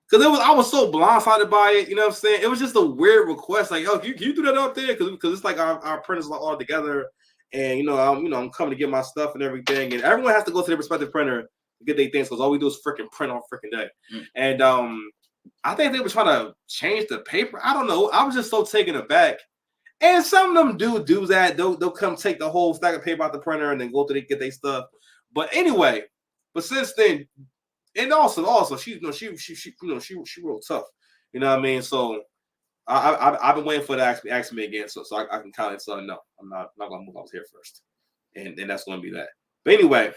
Because I was so blindsided by it, you know what I'm saying? It was just a weird request, like, "Yo, can you do that up there?" Because it's like our printers are all together, and I'm coming to get my stuff and everything, and everyone has to go to their respective printer to get their things because all we do is freaking print on freaking day. And I think they were trying to change the paper. I don't know. I was just so taken aback. And some of them do that. They'll come take the whole stack of paper out the printer and then go to get their stuff. But anyway, since then, and also she real tough. You know what I mean? So I've been waiting for her to ask me again, so I can kind of tell her no, I'm not gonna move. I was here first, and that's gonna be that. But anyway,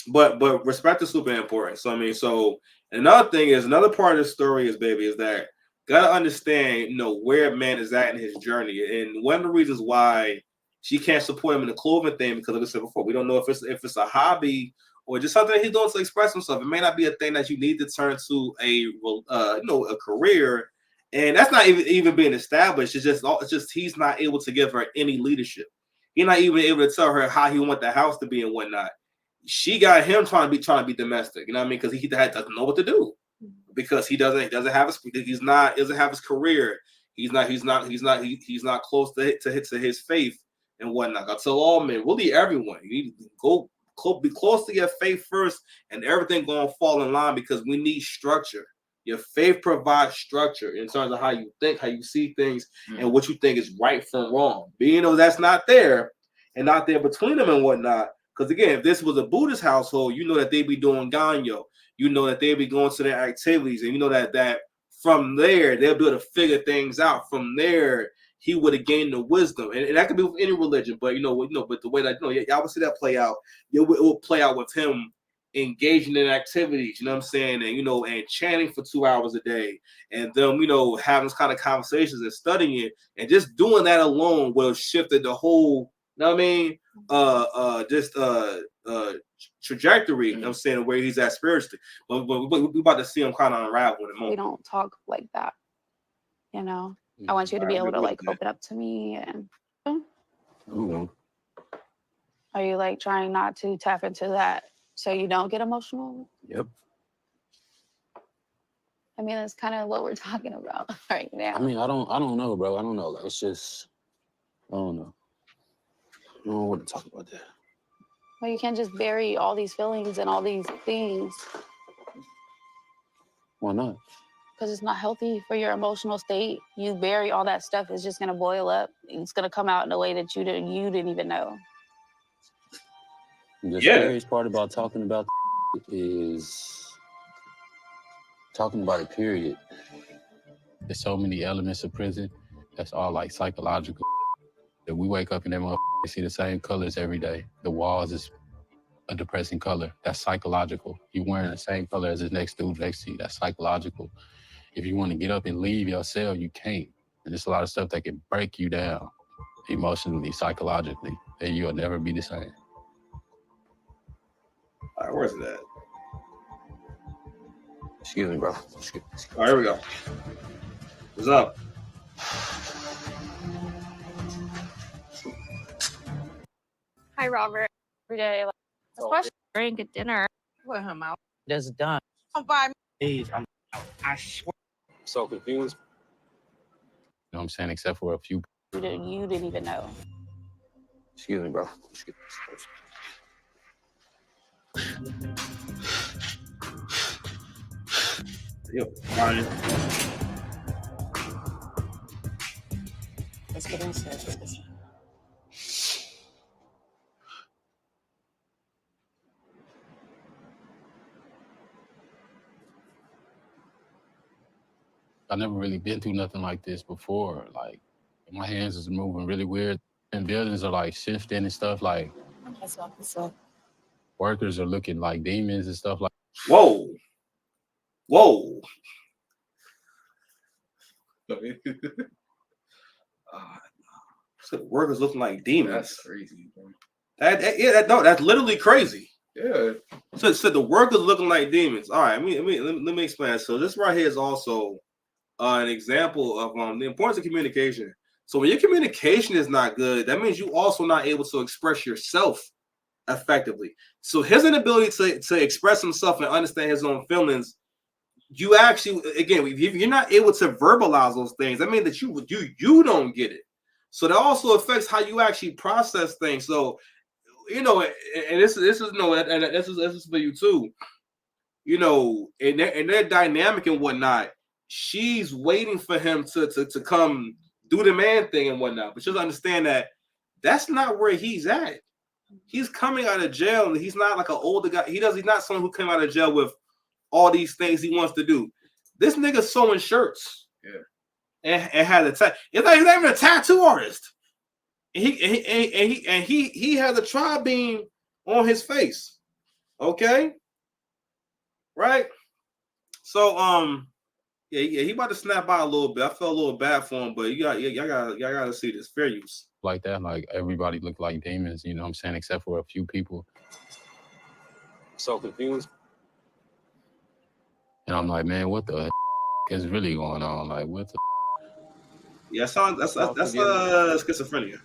but respect is super important. So I mean, another thing is another part of the story is that gotta understand, where a man is at in his journey. And one of the reasons why she can't support him in the clothing thing, because like I said before, we don't know if it's a hobby or just something that he's doing to express himself. It may not be a thing that you need to turn to a career. And that's not even being established. It's just he's not able to give her any leadership. He's not even able to tell her how he want the house to be and whatnot. She got him trying to be domestic. You know what I mean? Because he doesn't know what to do. Because he doesn't have doesn't have his career. He's not close to his faith and whatnot. I tell all men, really everyone, you need to be close to your faith first, and everything gonna fall in line because we need structure. Your faith provides structure in terms of how you think, how you see things, and what you think is right from wrong. Being that's not there and not there between them and whatnot. Because again, if this was a Buddhist household, that they'd be doing Ganyo. That they'd be going to their activities, and that from there they'll be able to figure things out. From there, he would have gained the wisdom, and that could be with any religion. But but the way that y'all would see that play out, it will play out with him engaging in activities. You know what I'm saying? And and chanting for 2 hours a day, and them having this kind of conversations and studying it, and just doing that alone will have shifted the whole. You know what I mean? Trajectory, you know what I'm saying, where he's at spiritually. But we about to see him kind of unravel in a moment. We don't talk like that. I want you to be able to open up to me and are you trying not to tap into that so you don't get emotional? Yep. I mean, that's kind of what we're talking about right now. I mean, I don't know, bro. I don't know. It's just, I don't know. I don't want to talk about that. Well, you can't just bury all these feelings and all these things. Why not? Because it's not healthy for your emotional state. You bury all that stuff, it's just going to boil up. It's going to come out in a way that you didn't even know. The scariest part about talking about is talking about it, period. There's so many elements of prison that's all psychological. That we wake up and that motherfucker see the same colors every day. The walls is a depressing color. That's psychological. You wearing the same color as the next dude next to you. That's psychological. If you want to get up and leave your cell, you can't. And there's a lot of stuff that can break you down emotionally, psychologically, and you'll never be the same. All right, where's it at? Excuse me, bro. All right, here we go. What's up? Hi, Robert. Every day, especially drink at dinner. Put him out. That's done. Don't buy me. Please, I swear. So confused. You know what I'm saying? Except for a few. You didn't even know. Excuse me, bro. Excuse me. Yo, Ryan. Let's get into this. I never really been through nothing like this before. Like my hands is moving really weird, and buildings are like shifting and stuff. Like workers are looking like demons and stuff like. Whoa. So workers looking like demons. That's crazy, bro. That's literally crazy. Yeah. So the workers looking like demons. All right, let me explain. So this right here is also an example of the importance of communication. So when your communication is not good, that means you also not able to express yourself effectively. So his inability to express himself and understand his own feelings, you actually, again, if you're not able to verbalize those things, that means that you don't get it. So that also affects how you actually process things. So, you know, and this is for you too. You know, in their dynamic and whatnot, she's waiting for him to come do the man thing and whatnot. But she'll understand that that's not where he's at. He's coming out of jail. He's not like an older guy. He's not someone who came out of jail with all these things he wants to do. This nigga's sewing shirts. Yeah. And had a tattoo. He's not even a tattoo artist. And he has a tri-beam on his face. Okay? Right? So yeah, he about to snap out a little bit. I felt a little bad for him, but y'all gotta see this. Fair use. Like that, like everybody looked like demons, you know what I'm saying, except for a few people. So confused. And I'm like, man, what the is really going on? Like, what the? Yeah, that's schizophrenia.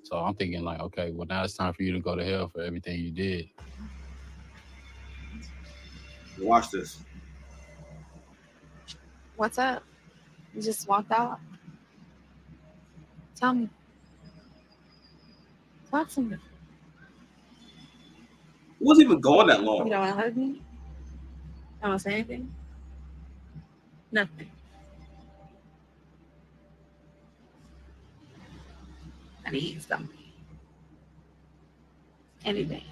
So I'm thinking like, okay, well now it's time for you to go to hell for everything you did. Watch this. What's up? You just walked out. Tell me. Talk to me. It wasn't even going that long. You don't want to hug me? You don't want to say anything? Nothing. I need something. Anything.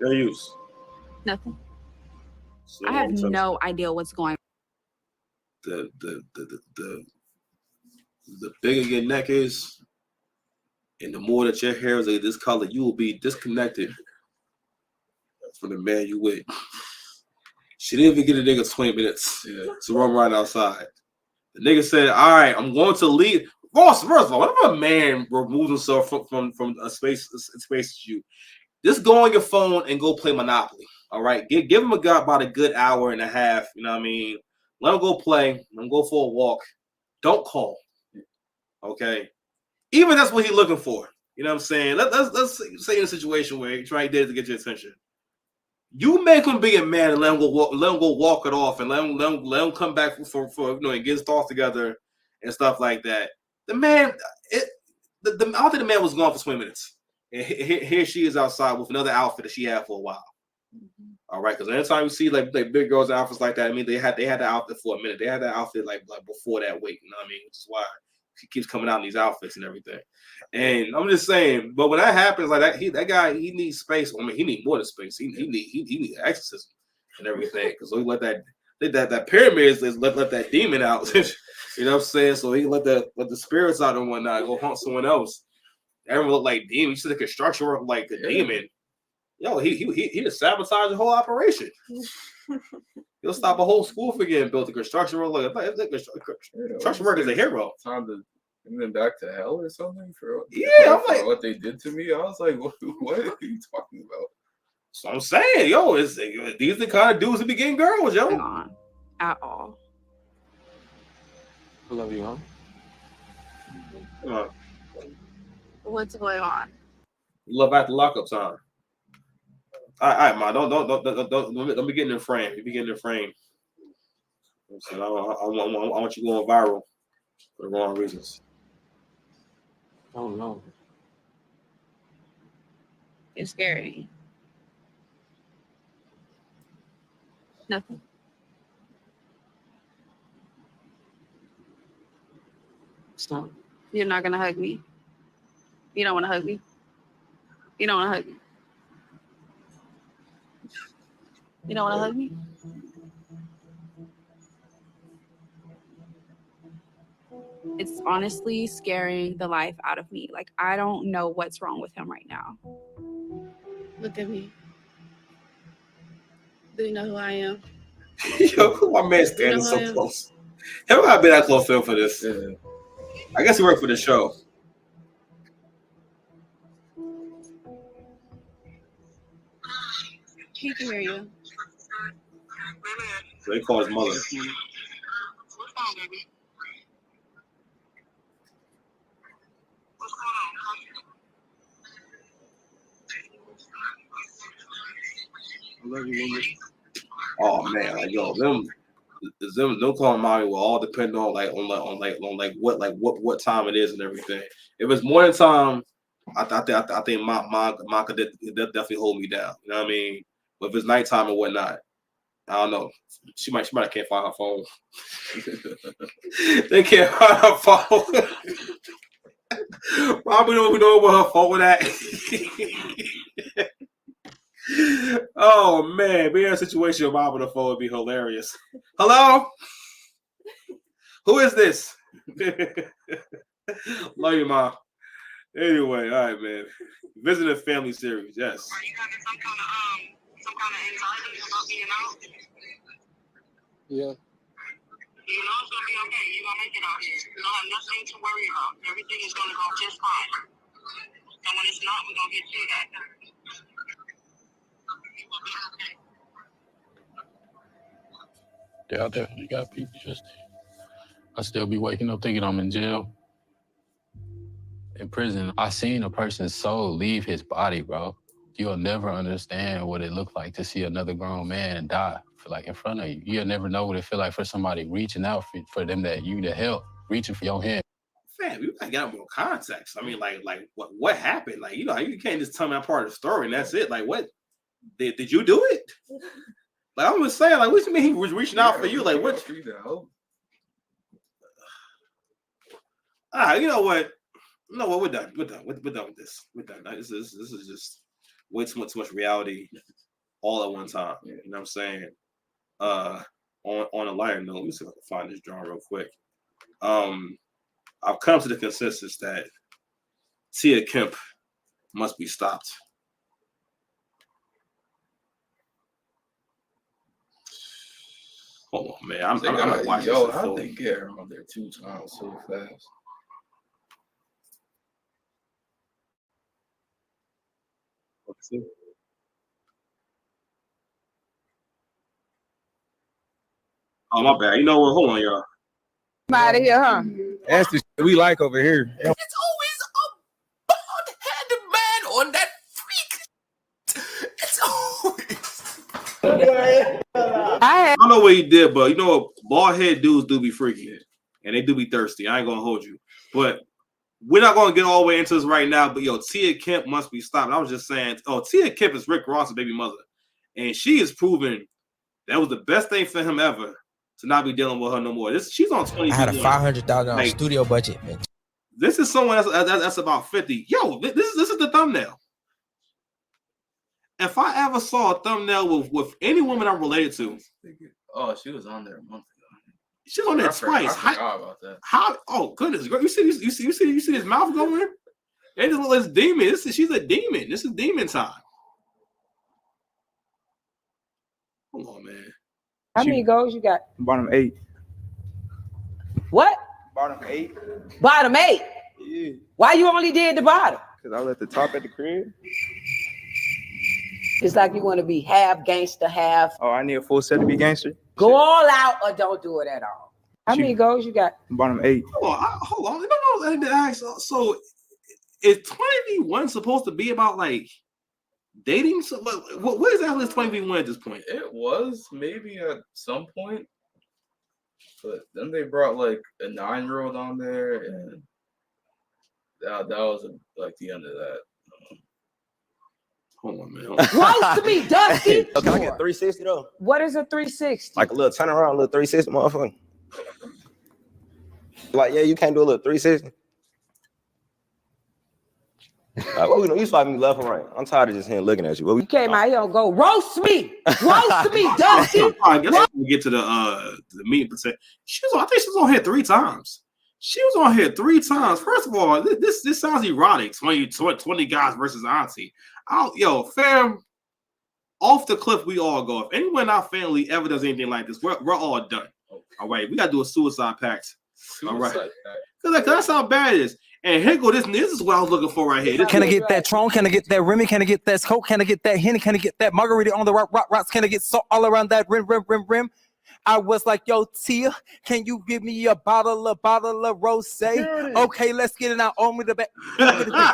Fair use. Nothing. So I have no idea what's going on. The bigger your neck is, and the more that your hair is like this color, you will be disconnected from the man you with. She didn't even get a nigga 20 minutes to run right outside. The nigga said, all right, I'm going to leave. First of all, whenever a man removes himself from a space as you, just go on your phone and go play Monopoly. All right, give him about a good hour and a half. You know what I mean? Let him go play. Let him go for a walk. Don't call. Okay, even that's what he's looking for. You know what I'm saying? Let's say in a situation where he tried to get your attention. You make him be a man and let him go walk it off, and let him come back for and get his thoughts together and stuff like that. The man, I don't think the man was gone for 20 minutes. And here she is outside with another outfit that she had for a while. Mm-hmm. All right, because anytime you see like big girls' outfits like that, I mean they had the outfit for a minute. They had that outfit like before that weight. You know what I mean? Which is why she keeps coming out in these outfits and everything. And I'm just saying, but when that happens, like that guy he needs space. I mean, he needs more than space. He needs exorcism and everything. Because we let that pyramid is let that demon out. You know what I'm saying? So he let the spirits out and whatnot, go haunt someone else. Everyone look like demon. You see the construction work like the demon. Yo, he just sabotaged the whole operation. He'll stop a whole school from getting built. The construction work construction work is a hero. Time to bring them back to hell or something for I'm like what they did to me. I was like, what are you talking about? So I'm saying, yo, these the kind of dudes who be getting girls, yo. On at all. I love you, huh? Come on. What's going on? Love after lockup time. All right, man. Don't be getting in frame. You be getting in frame. I want you going viral for the wrong reasons. Oh no. You're scaring me. Nothing. Stop. You're not gonna hug me. You don't want to hug me. You don't want to hug me. You don't want to hug me. It's honestly scaring the life out of me. Like, I don't know what's wrong with him right now. Look at me. Do you know who I am? Yo, my man standing so close. Him gotta be that close to him for this. Yeah. I guess he worked for the show. He can hear you. So they call his mother. I love you, woman. Oh man, like yo, them calling mommy will all depend on what time it is and everything. If it's morning time, I think mom could definitely hold me down. You know what I mean? But if it's nighttime or whatnot, I don't know. She might can't find her phone. They can't find her phone. Mommy don't even know where her phone at. Oh man, being in a situation with mom on the phone would be hilarious. Hello? Who is this? Love you, mom. Anyway, all right, man. Visiting family series, yes. Are you having some kind of anxiety about being out? Yeah. You know it's gonna be okay. You're gonna make it out here. You don't have nothing to worry about. Everything is gonna go just fine. And when it's not, we're gonna get through that. Yeah, I definitely got people just. I still be waking up thinking I'm in jail. In prison, I seen a person's soul leave his body, bro. You'll never understand what it looked like to see another grown man die in front of you. You'll never know what it feel like for somebody reaching out for them to help, reaching for your hand. Fam, you gotta get more context. I mean, like what happened? Like, you know, you can't just tell me that part of the story and that's it. Like, what did you do it? Like, I'm just saying, like, what do you mean he was reaching out for you? Like, what? You know what? No, well, we're done. We're done with this. We're done. This is just way too much reality all at one time. You know what I'm saying? On a lighter note, let me see if I can find this drawing real quick. I've come to the consensus that Tia Kemp must be stopped. Hold on, man. I'm not watching this. How they get her on there 2 times so fast? Let's see. Oh, my bad. You know what? Hold on, y'all. I'm out of here, huh? That's the shit we like over here. It's always a bald-headed man on that freak. It's always. I don't know what he did, but you know what? Bald head dudes do be freaky, and they do be thirsty. I ain't gonna hold you, but we're not gonna get all the way into this right now. But yo, Tia Kemp must be stopped. I was just saying, Tia Kemp is Rick Ross's baby mother, and she is proving that was the best thing for him ever to not be dealing with her no more. She's on 20. I had a $500,000 studio budget, man. This is someone that's about 50. Yo, this is the thumbnail. If I ever saw a thumbnail with any woman I'm related to, oh, she was on there a month ago. She's on there twice. I forgot about that. How? Oh goodness, you see his mouth going? They just look like this demon. She's a demon. This is demon time. Hold on, man. How many goals you got? Bottom 8. What? Bottom 8. Bottom 8. Yeah. Why you only did the bottom? Because I left the top at the crib. It's like you want to be half gangster, half. Oh, I need a full set to be gangster. Go all out or don't do it at all. How many goals you got? Bottom 8. Hold on. I need to ask. So, is 20v1 supposed to be about like dating? So, what exactly is 20v1 at this point? It was maybe at some point, but then they brought like a 9-year-old on there, and that was like the end of that. Hold on, man. Roast me, Dusty. Can I get 360 though? What is a 360? Like a little turnaround, a little 360, motherfucker. Like, yeah, you can't do a little 360. Well, you know, you swiping me left and right. I'm tired of just here looking at you. You came out here and go roast me, Dusty. I guess we get to the meeting percent. I think she was on here 3 times. She was on here 3 times. First of all, this sounds erotic. 20 guys versus auntie. Yo, fam, off the cliff we all go. If anyone in our family ever does anything like this, we're all done. All right, we gotta do a suicide pact. All right, because that's how bad it is. And here go this is what I was looking for right here. Can I get that Tron? Can I get that Remy? Can I get that Coke? Can I get that Henny? Can I get that margarita on the rocks? Can I get salt all around that rim? I was like, yo, Tia, can you give me a bottle of rosé? Okay, let's get it now. On with the back.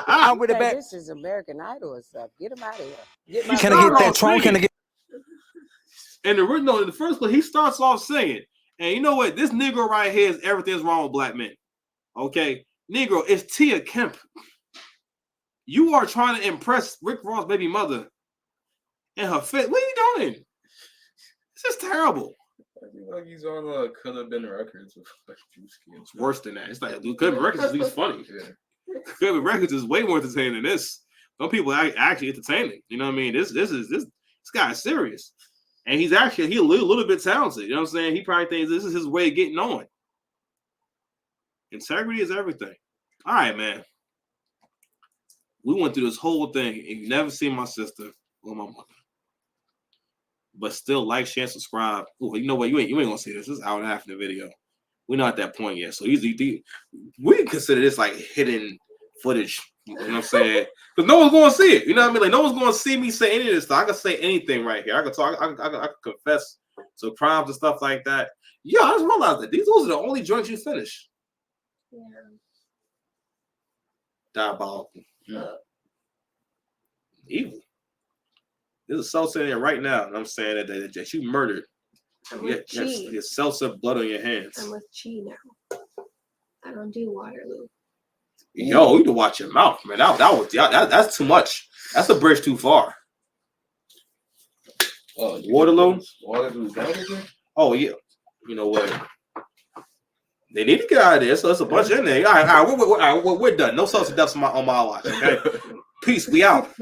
On with the back. This is American Idol and stuff. Get him out of here. Can I get that Tron? Can I get? And in the first place, he starts off singing. And you know what? This Negro right here is everything's wrong with black men. Okay? Negro, it's Tia Kemp. You are trying to impress Rick Ross' baby mother and her fit. What are you doing? This is terrible. Like he's on Could Have Been Records with like Drewski. It's worse than that. It's like, dude, Could Have Been Records is at least funny. Yeah. Could Have Been Records is way more entertaining than this. Some people are actually entertaining. You know what I mean? This guy is serious. And he's a little bit talented. You know what I'm saying? He probably thinks this is his way of getting on. Integrity is everything. All right, man. We went through this whole thing and you never seen my sister or my mother. But still like, share, subscribe. Ooh, you know what? You ain't gonna see this. This is an hour and a half in the video. We're not at that point yet. So we consider this like hidden footage. You know what I'm saying? Because no one's gonna see it. You know what I mean? Like no one's gonna see me say any of this stuff. I can say anything right here. I can talk. I can confess to crimes and stuff like that. Yeah, I just realized that those are the only joints you finish. Yeah. Diabolical. Yeah. Evil. There's a salsa in there right now. And I'm saying that you murdered. Your salsa blood on your hands. I'm with Chi now. I don't do Waterloo. Yo, you need to watch your mouth, man. That's too much. That's a bridge too far. Waterloo? Waterloo. Oh, yeah. You know what? They need to get out of there. So there's a bunch in there. All right, we're done. No salsa deaths on my watch, okay? Peace. We out.